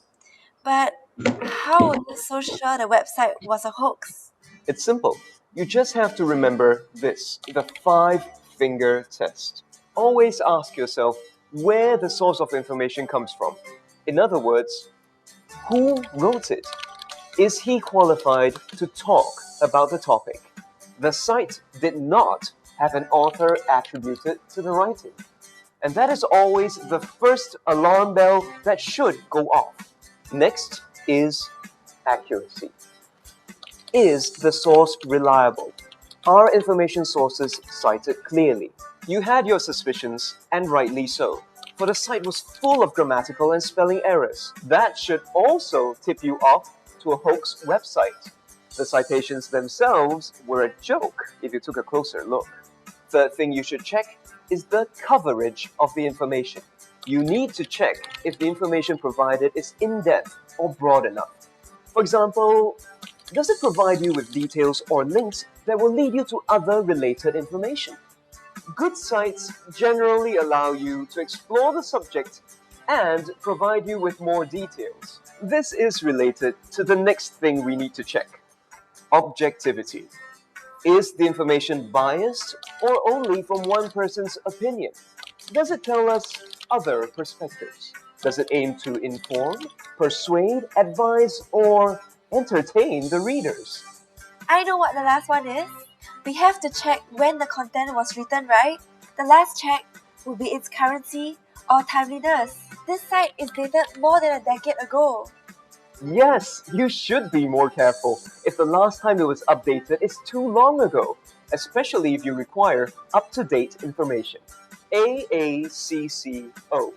Speaker 6: But how were you so sure the website was a hoax?
Speaker 7: It's simple. You just have to remember this, the 5-finger test. Always ask yourself where the source of information comes from. In other words, who wrote it? Is he qualified to talk about the topic? The site did not have an author attributed to the writing. And that is always the first alarm bell that should go off. Next is accuracy. Is the source reliable? Are information sources cited clearly? You had your suspicions, and rightly so, for the site was full of grammatical and spelling errors. That should also tip you off to a hoax website. The citations themselves were a joke if you took a closer look. Third thing you should check is the coverage of the information. You need to check if the information provided is in-depth or broad enough. For example, does it provide you with details or links that will lead you to other related information? Good sites generally allow you to explore the subject and provide you with more details. This is related to the next thing we need to check: objectivity. Is the information biased or only from one person's opinion? Does it tell us other perspectives? Does it aim to inform, persuade, advise, or entertain the readers?
Speaker 6: I know what the last one is. We have to check when the content was written, right? The last check will be its currency or timeliness. This site is dated more than a decade ago.
Speaker 7: Yes, you should be more careful if the last time it was updated is too long ago, especially if you require up-to-date information. AACCO.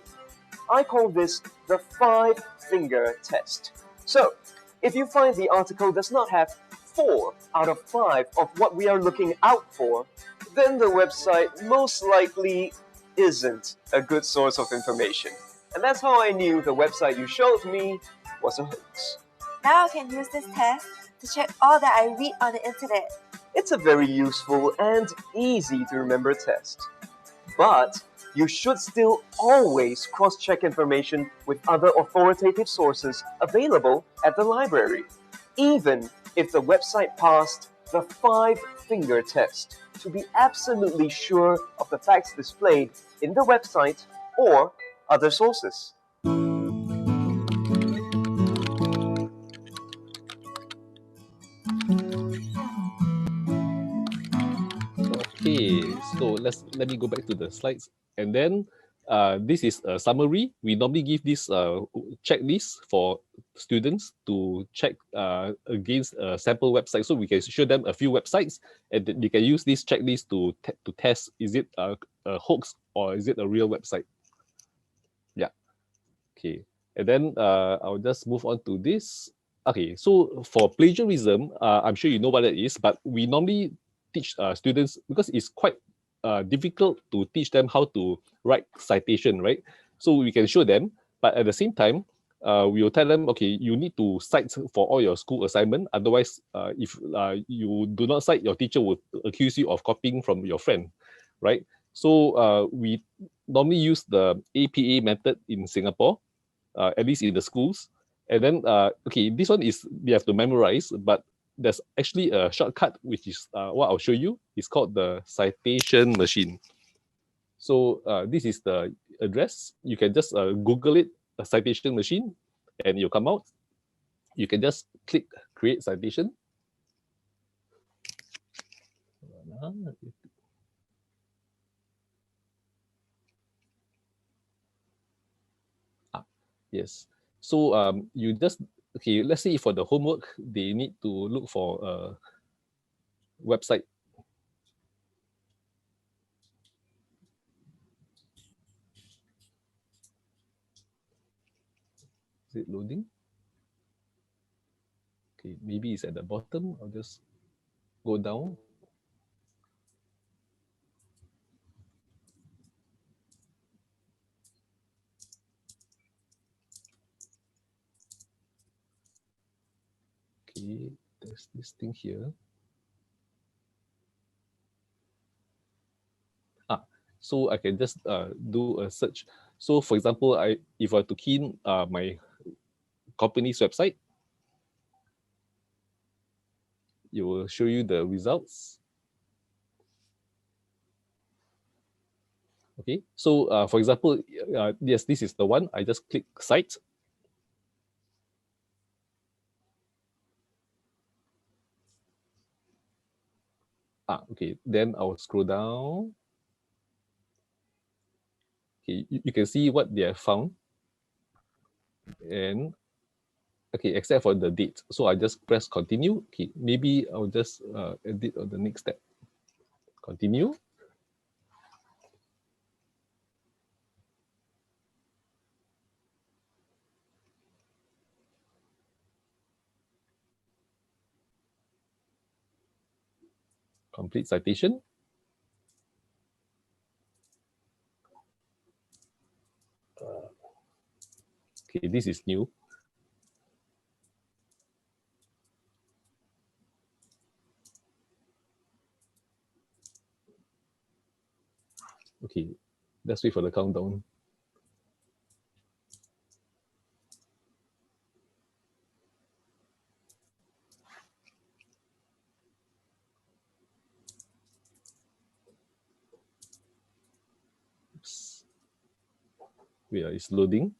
Speaker 7: I call this the 5-finger test. So, if you find the article does not have 4 out of 5 of what we are looking out for, then the website most likely isn't a good source of information. And that's how I knew the website you showed me was a hoax.
Speaker 6: Now I can use this test to check all that I read on the internet.
Speaker 7: It's a very useful and easy to remember test. But you should still always cross-check information with other authoritative sources available at the library, even if the website passed the 5-finger test to be absolutely sure of the facts displayed in the website or other sources.
Speaker 2: Okay, so let me go back to the slides, and then this is a summary. We normally give this checklist for students to check against a sample website, so we can show them a few websites, and they can use this checklist to test, is it a hoax or is it a real website? Yeah. Okay, and then I'll just move on to this. Okay, so for plagiarism, I'm sure you know what it is, but we normally teach students, because it's quite difficult to teach them how to write citation, right? So we can show them, but at the same time, we will tell them, okay, you need to cite for all your school assignment. Otherwise, if you do not cite, your teacher will accuse you of copying from your friend, right? So we normally use the APA method in Singapore, at least in the schools. And then, okay, this one is, we have to memorize, but there's actually a shortcut, which is what I'll show you. It's called the citation machine. So this is the address. You can just Google it, a citation machine, and you'll come out. You can just click create citation. Yes. So you just, okay, let's say for the homework, they need to look for a website. Is it loading? Okay, maybe it's at the bottom. I'll just go down. Okay, there's this thing here. So I can just do a search. So for example, if I were to key in my company's website, it will show you the results. Okay, so for example, yes, this is the one. I just click cite. Okay, then I'll scroll down. Okay, you can see what they have found. And okay, except for the date. So I just press continue. Okay, maybe I'll just edit on the next step. Continue. Complete citation. Okay, this is new. Okay, let's wait for the countdown. Oops. Wait, it's loading.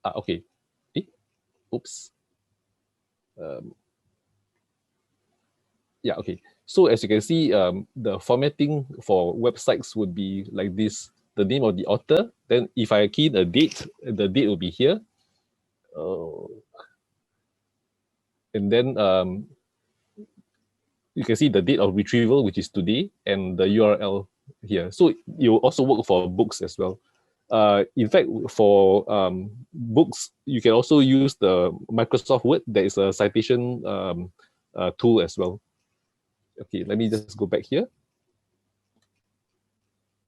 Speaker 2: Okay. Oops. Yeah, okay. So as you can see, the formatting for websites would be like this: the name of the author. Then if I key in a date, the date will be here. And then you can see the date of retrieval, which is today, and the URL here. So you also work for books as well. In fact, for books, you can also use the Microsoft Word. There is a citation tool as well. Okay, let me just go back here.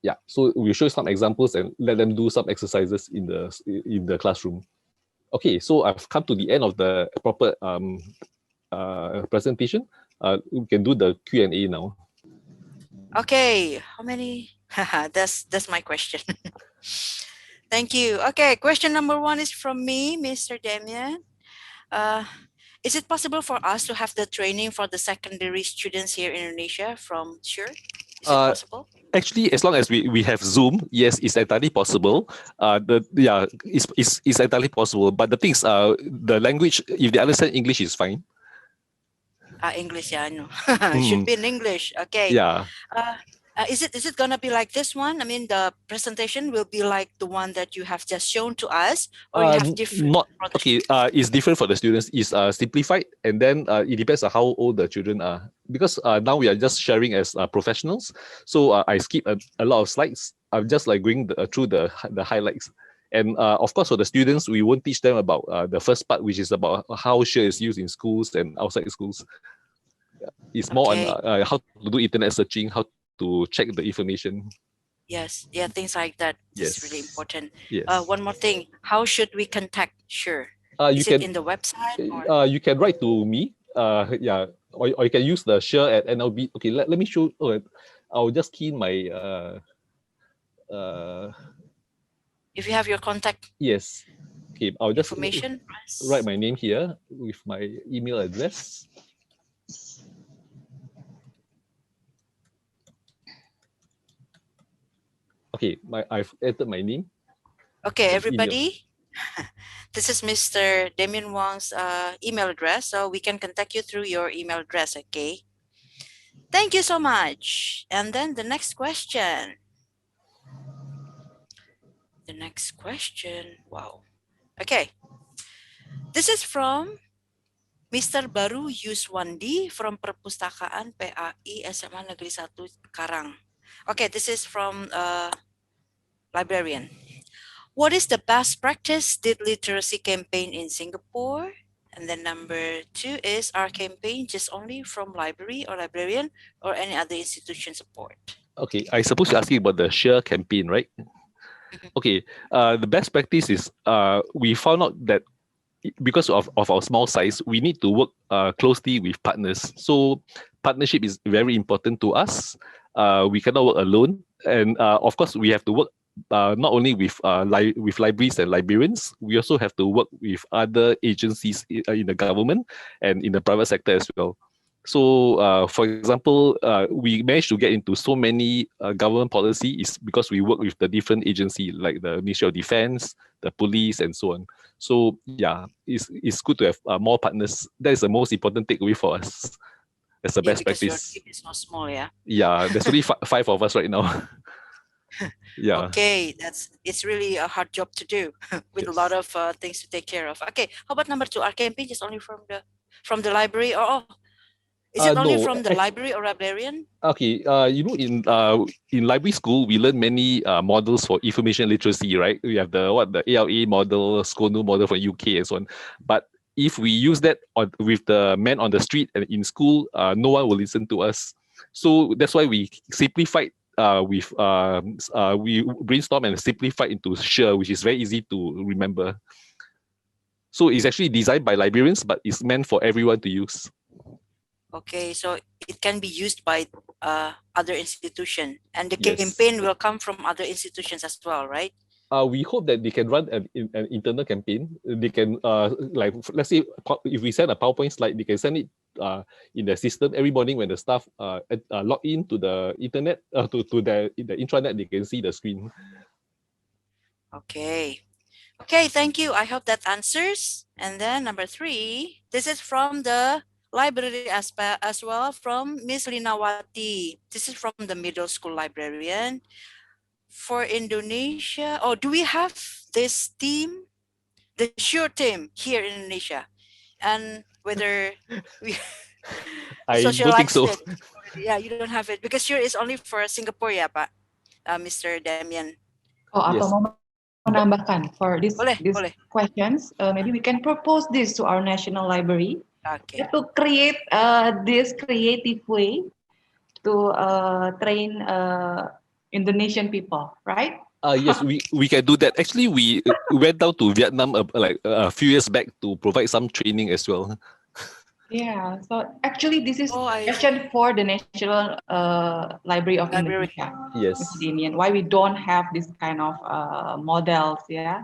Speaker 2: Yeah, so we'll show some examples and let them do some exercises in the classroom. Okay, so I've come to the end of the proper presentation. We can do the Q&A now.
Speaker 1: Okay, how many? That's my question. Thank you. Okay, question number 1 is from me, Mr. Damian. Is it possible for us to have the training for the secondary students here in Indonesia from SURE? Is it possible?
Speaker 2: Actually, as long as we have Zoom, yes, it's entirely possible. It's entirely possible. But the thing is, the language, if they understand English, is fine.
Speaker 1: English, yeah, I know. Should be in English. Okay.
Speaker 2: Yeah.
Speaker 1: Is it gonna be like this one? I mean, the presentation will be like the one that you have just shown to us, or you have different?
Speaker 2: Okay. It's different for the students. It's simplified, and then it depends on how old the children are. Because now we are just sharing as professionals, so I skip a lot of slides. I'm just like going through the highlights. And of course, for the students, we won't teach them about the first part, which is about how SURE is used in schools and outside schools. It's more on how to do internet searching, how to check the information.
Speaker 1: Yes, yeah, things like that.
Speaker 2: Yes.
Speaker 1: Is really important.
Speaker 2: Yes.
Speaker 1: One more thing, how should we contact SURE? Is it in the website? Or?
Speaker 2: You can write to me. Yeah, or you can use the SURE at NLB. Okay, let me show. I'll just key in my.
Speaker 1: If you have your contact.
Speaker 2: Yes. Okay, I'll just
Speaker 1: information.
Speaker 2: Write my name here with my email address. Okay, I've entered my name.
Speaker 1: Okay, everybody. This is Mr. Damian Wong's email address, so we can contact you through your email address, okay? Thank you so much. And then the next question. The next question, wow. Okay, this is from Mr. Baru Yuswandi from Perpustakaan PAI SMA Negeri 1 Karang. Okay, this is from librarian. What is the best practice did literacy campaign in Singapore? And then number 2 is our campaign just only from library or librarian or any other institution support?
Speaker 2: Okay, I suppose you're asking about the SURE campaign, right? Okay, the best practice is we found out that because of our small size, we need to work closely with partners. So partnership is very important to us. We cannot work alone. And of course, we have to work not only with libraries and librarians, we also have to work with other agencies in the government and in the private sector as well. So, for example, we managed to get into so many government policies because we work with the different agencies like the Ministry of Defense, the police, and so on. So, yeah, it's good to have more partners. That is the most important takeaway for us. That's the best practice.
Speaker 1: Your team is not small, yeah.
Speaker 2: Yeah, there's only 5 of us right now. Yeah.
Speaker 1: Okay, it's really a hard job to do with a lot of things to take care of. Okay, how about number 2? Our campaign is only from the library, or is it only from the library or librarian?
Speaker 2: Okay, in library school we learn many models for information literacy, right? We have the ALA model, SCONU model for UK and so on. But if we use that with the man on the street and in school, no one will listen to us. So that's why we simplified. We brainstorm and simplify into SURE, which is very easy to remember. So it's actually designed by librarians, but it's meant for everyone to use.
Speaker 1: Okay, so it can be used by other institutions, and the campaign will come from other institutions as well, right?
Speaker 2: We hope that they can run an internal campaign. They can, like, let's say, if we send a PowerPoint slide, they can send it in the system every morning when the staff log in to the internet, to the intranet, they can see the screen.
Speaker 1: Okay. Okay, thank you. I hope that answers. And then number 3, this is from the library aspect as well, from Miss Linawati. This is from the middle school librarian. For Indonesia, do we have this team, the SURE team here in Indonesia? And whether we
Speaker 2: I don't think so.
Speaker 1: Yeah, you don't have it because SURE is only for Singapore, ya, Pak, Mr. Damian.
Speaker 5: Atau mau menambahkan for these questions, maybe we can propose this to our national library to create this creative way to train Indonesian people, right?
Speaker 2: Yes, we can do that. Actually, we went down to Vietnam like a few years back to provide some training as well.
Speaker 5: Yeah, so actually this is question for the National Library of Indonesia.
Speaker 2: Yes.
Speaker 5: Mr. Damien, why we don't have this kind of models, yeah?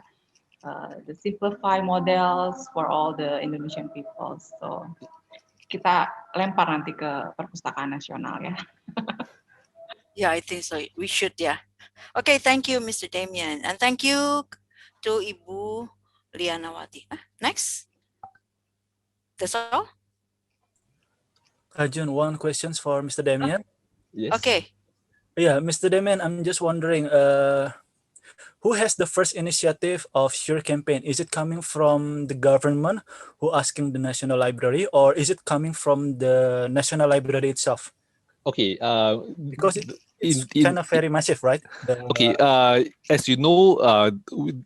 Speaker 5: The simplified models for all the Indonesian people. So kita lempar nanti ke Perpustakaan Nasional ya.
Speaker 1: Yeah, I think so. We should, yeah. Okay, thank you, Mr. Damien. And thank you to Ibu Lianawati. Next. That's all?
Speaker 3: Jun, one questions for Mr. Damien.
Speaker 2: Yes.
Speaker 1: Okay.
Speaker 3: Yeah, Mr. Damien, I'm just wondering, who has the first initiative of Sure campaign? Is it coming from the government who asking the National Library, or is it coming from the National Library itself?
Speaker 2: Okay.
Speaker 3: Because it's kind of very massive, right?
Speaker 2: Okay. As you know,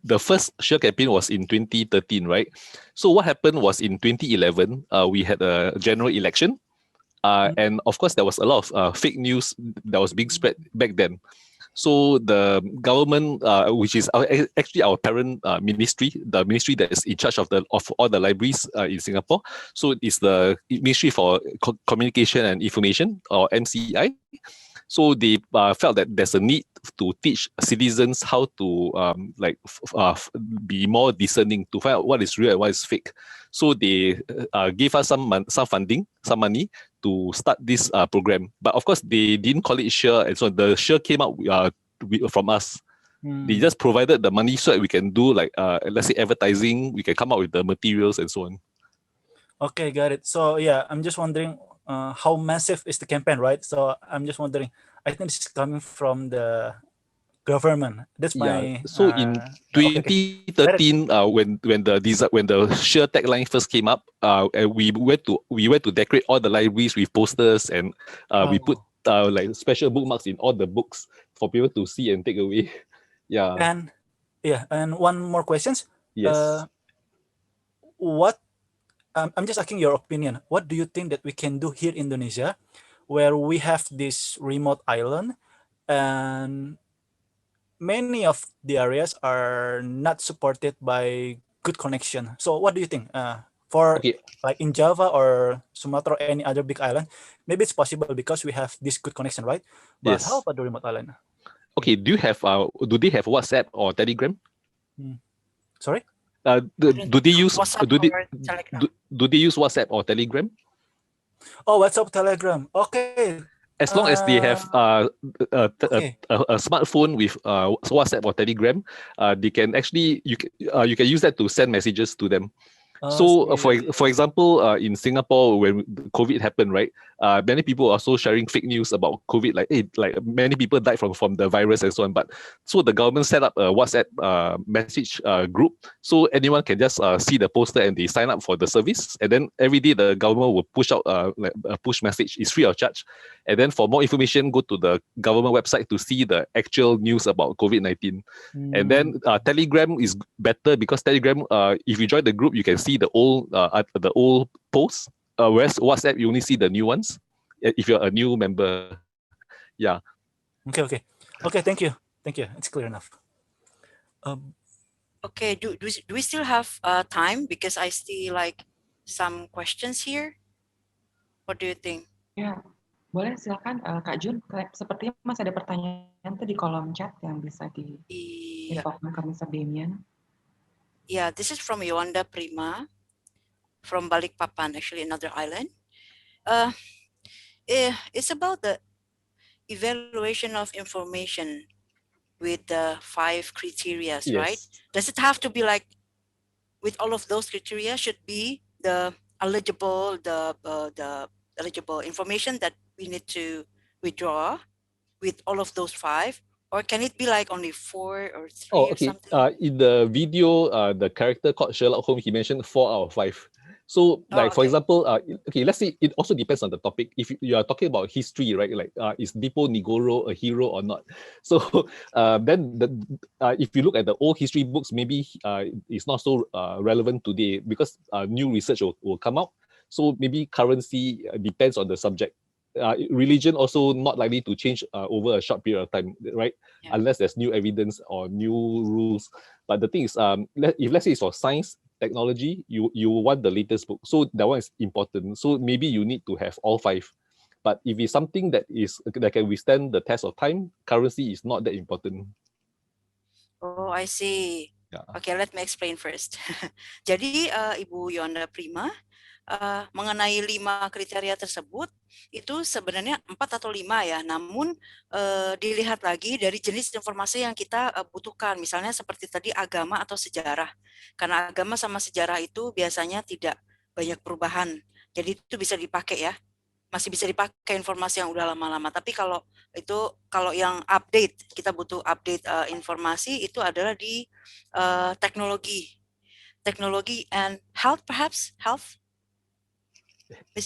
Speaker 2: the first Sure campaign was in 2013, right? So what happened was in 2011, we had a general election. And of course, there was a lot of fake news that was being spread back then. So the government, which is actually our parent ministry, the ministry that is in charge of all the libraries in Singapore. So it's the Ministry for Communication and Information, or MCI. So they felt that there's a need to teach citizens how to be more discerning, to find out what is real and what is fake. So they gave us some funding, some money to start this program. But of course, they didn't call it Sure, and so the Sure came out from us. They just provided the money so that we can do let's say advertising, we can come up with the materials and so on.
Speaker 3: Okay, got it. So yeah, I'm just wondering how massive is the campaign, right? So I'm just wondering, I think this is coming from the government. That's my.
Speaker 2: So in 2013, when the Sure tagline first came up, and we went to decorate all the libraries with posters, and we put like special bookmarks in all the books for people to see and take away. Yeah.
Speaker 3: And one more questions.
Speaker 2: Yes.
Speaker 3: What? I'm just asking your opinion. What do you think that we can do here in Indonesia, where we have this remote island, and many of the areas are not supported by good connection? So what do you think? Like in Java or Sumatra or any other big island, maybe it's possible because we have this good connection, right? But
Speaker 2: yes.
Speaker 3: How about the remote island?
Speaker 2: Okay, do they have WhatsApp or Telegram?
Speaker 3: Sorry?
Speaker 2: Do they use
Speaker 1: WhatsApp
Speaker 2: do they use WhatsApp or Telegram?
Speaker 3: Oh, WhatsApp, Telegram. Okay.
Speaker 2: As long as they have a smartphone with WhatsApp or Telegram, they can actually you can use that to send messages to them. So for example, in Singapore, when COVID happened, right, many people are also sharing fake news about COVID, like many people died from the virus and so on. But so the government set up a WhatsApp message group, so anyone can just see the poster and they sign up for the service, and then every day the government will push out like a push message. It's free of charge, and then for more information, go to the government website to see the actual news about COVID-19. And then Telegram is better because Telegram, if you join the group, you can see the old posts, whereas WhatsApp you only see the new ones if you're a new member. Yeah.
Speaker 3: Okay. Thank you. It's clear enough.
Speaker 1: Okay. Do we still have time, because I see like some questions here? What do you think?
Speaker 5: Ya, boleh silakan Kak Jun. Sepertinya masih ada pertanyaan tuh di kolom chat yang bisa di-infokan ke Mr. Damien.
Speaker 1: Yeah, this is from Yolanda Prima, from Balikpapan, actually another island. It's about the evaluation of information with the 5 criteria,
Speaker 2: yes.
Speaker 1: right? Does it have to be like with all of those criteria? Should be the eligible information that we need to withdraw with all of those 5? Or can it be like only 4 or 3 or something?
Speaker 2: In the video, the character called Sherlock Holmes, he mentioned 4 out of 5. So, for example, let's say it also depends on the topic. If you are talking about history, right? Like, is Dipo Nigoro a hero or not? So, then if you look at the old history books, maybe it's not so relevant today because new research will come out. So maybe currency depends on the subject. Religion also not likely to change over a short period of time, right? Yeah. Unless there's new evidence or new rules. But the thing is, if let's say it's for science, technology, you want the latest book. So that one is important. So maybe you need to have all 5. But if it's something that can withstand the test of time, currency is not that important.
Speaker 1: Oh, I see.
Speaker 2: Yeah.
Speaker 1: Okay, let me explain first. Jadi Ibu Yonda Prima, mengenai 5 kriteria tersebut itu sebenarnya 4 atau 5 ya. Namun dilihat lagi dari jenis informasi yang kita butuhkan. Misalnya seperti tadi agama atau sejarah. Karena agama sama sejarah itu biasanya tidak banyak perubahan. Jadi itu bisa dipakai ya. Masih bisa dipakai informasi yang udah lama-lama. Tapi kalau yang update, kita butuh update informasi itu adalah di teknologi and health, perhaps health.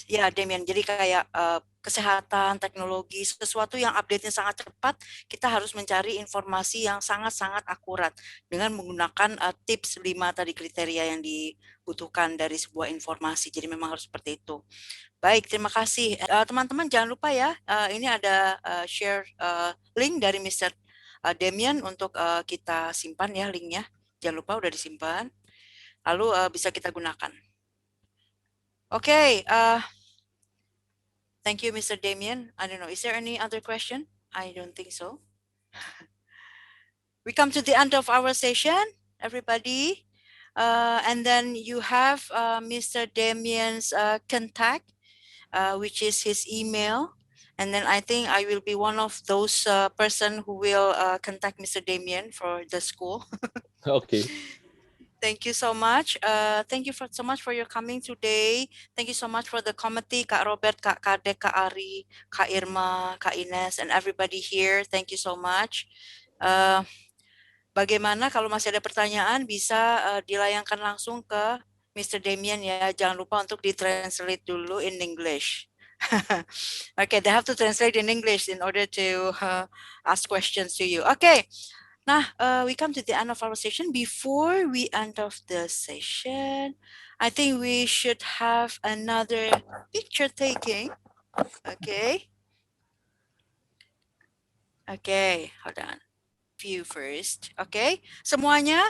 Speaker 1: Ya, Demian. Jadi kayak kesehatan, teknologi, sesuatu yang update-nya sangat cepat, kita harus mencari informasi yang sangat-sangat akurat dengan menggunakan tips 5 tadi kriteria yang dibutuhkan dari sebuah informasi. Jadi memang harus seperti itu. Baik, terima kasih. Teman-teman jangan lupa ya, ini ada share link dari Mr. Demian untuk kita simpan ya linknya. Jangan lupa udah disimpan. Lalu bisa kita gunakan. Okay, thank you, Mr. Demian. I don't know, is there any other question? I don't think so. We come to the end of our session, everybody. And then you have Mr. Demian's contact, which is his email. And then I think I will be one of those person who will contact Mr. Demian for the school.
Speaker 2: Okay.
Speaker 1: Thank you so much. Thank you so much for your coming today. Thank you so much for the committee, Kak Robert, Kak Kadek, Kak Ari, Kak Irma, Kak Ines, and everybody here. Thank you so much. Bagaimana kalau masih ada pertanyaan bisa dilayangkan langsung ke Mr. Demian ya. Jangan lupa untuk ditranslate dulu in English. Okay, they have to translate in English in order to ask questions to you. Okay. Nah, we come to the end of our session. Before we end of the session, I think we should have another picture taking. Okay. Okay, hold on. View first. Okay, semuanya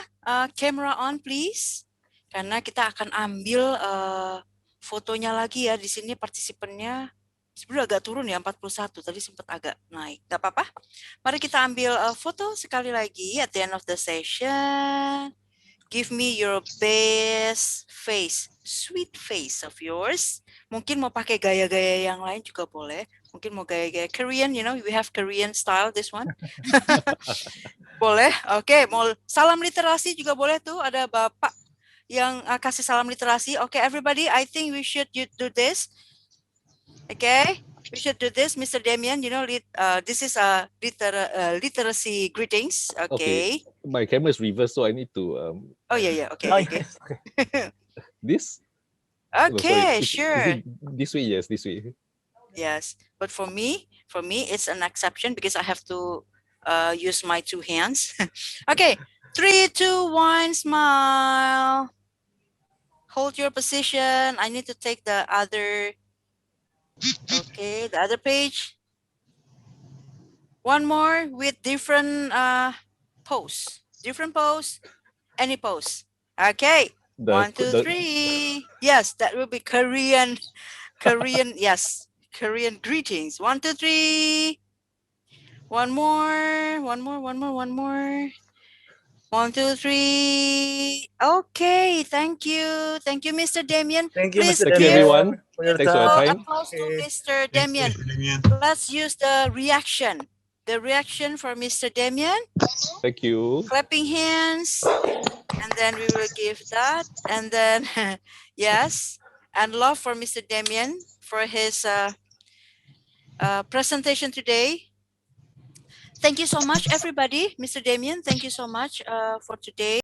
Speaker 1: camera on please. Karena kita akan ambil fotonya lagi ya. Di sini partisipannya sebenarnya agak turun ya, 41. Tadi sempat agak naik. Gak apa-apa. Mari kita ambil foto sekali lagi at the end of the session. Give me your best face. Sweet face of yours. Mungkin mau pakai gaya-gaya yang lain juga boleh. Mungkin mau gaya-gaya Korean, you know, we have Korean style this one. Boleh. Oke, mau salam literasi juga boleh tuh. Ada Bapak yang kasih salam literasi. Oke, everybody, I think we should do this. Okay, we should do this, Mr. Demian. You know, this is a literacy greetings. Okay.
Speaker 2: My camera is reversed, so I need to.
Speaker 1: Oh yeah. Okay. Okay.
Speaker 2: This.
Speaker 1: Okay,
Speaker 2: no,
Speaker 1: sure.
Speaker 2: This way, yes, this way.
Speaker 1: Yes, but for me, it's an exception because I have to use my 2 hands. Okay, 3, 2, 1, smile. Hold your position. I need to take the other. Okay, the other page. One more with different pose. Different pose. Any pose. Okay. 1, 2, 3. Yes, that will be Korean. Yes, Korean greetings. 1, 2, 3. One more. 1, 2, 3. Okay, thank you. Thank you, Mr. Demian.
Speaker 3: Thank you,
Speaker 1: Please
Speaker 3: Mr.
Speaker 2: Thank you, everyone. Thanks for your time.
Speaker 1: Applause to Mr. Demian. Let's use the reaction. The reaction for Mr. Demian.
Speaker 2: Thank you.
Speaker 1: Clapping hands. And then we will give that. And then, yes. And love for Mr. Demian for his presentation today. Thank you so much, everybody. Mr. Demian, thank you so much for today.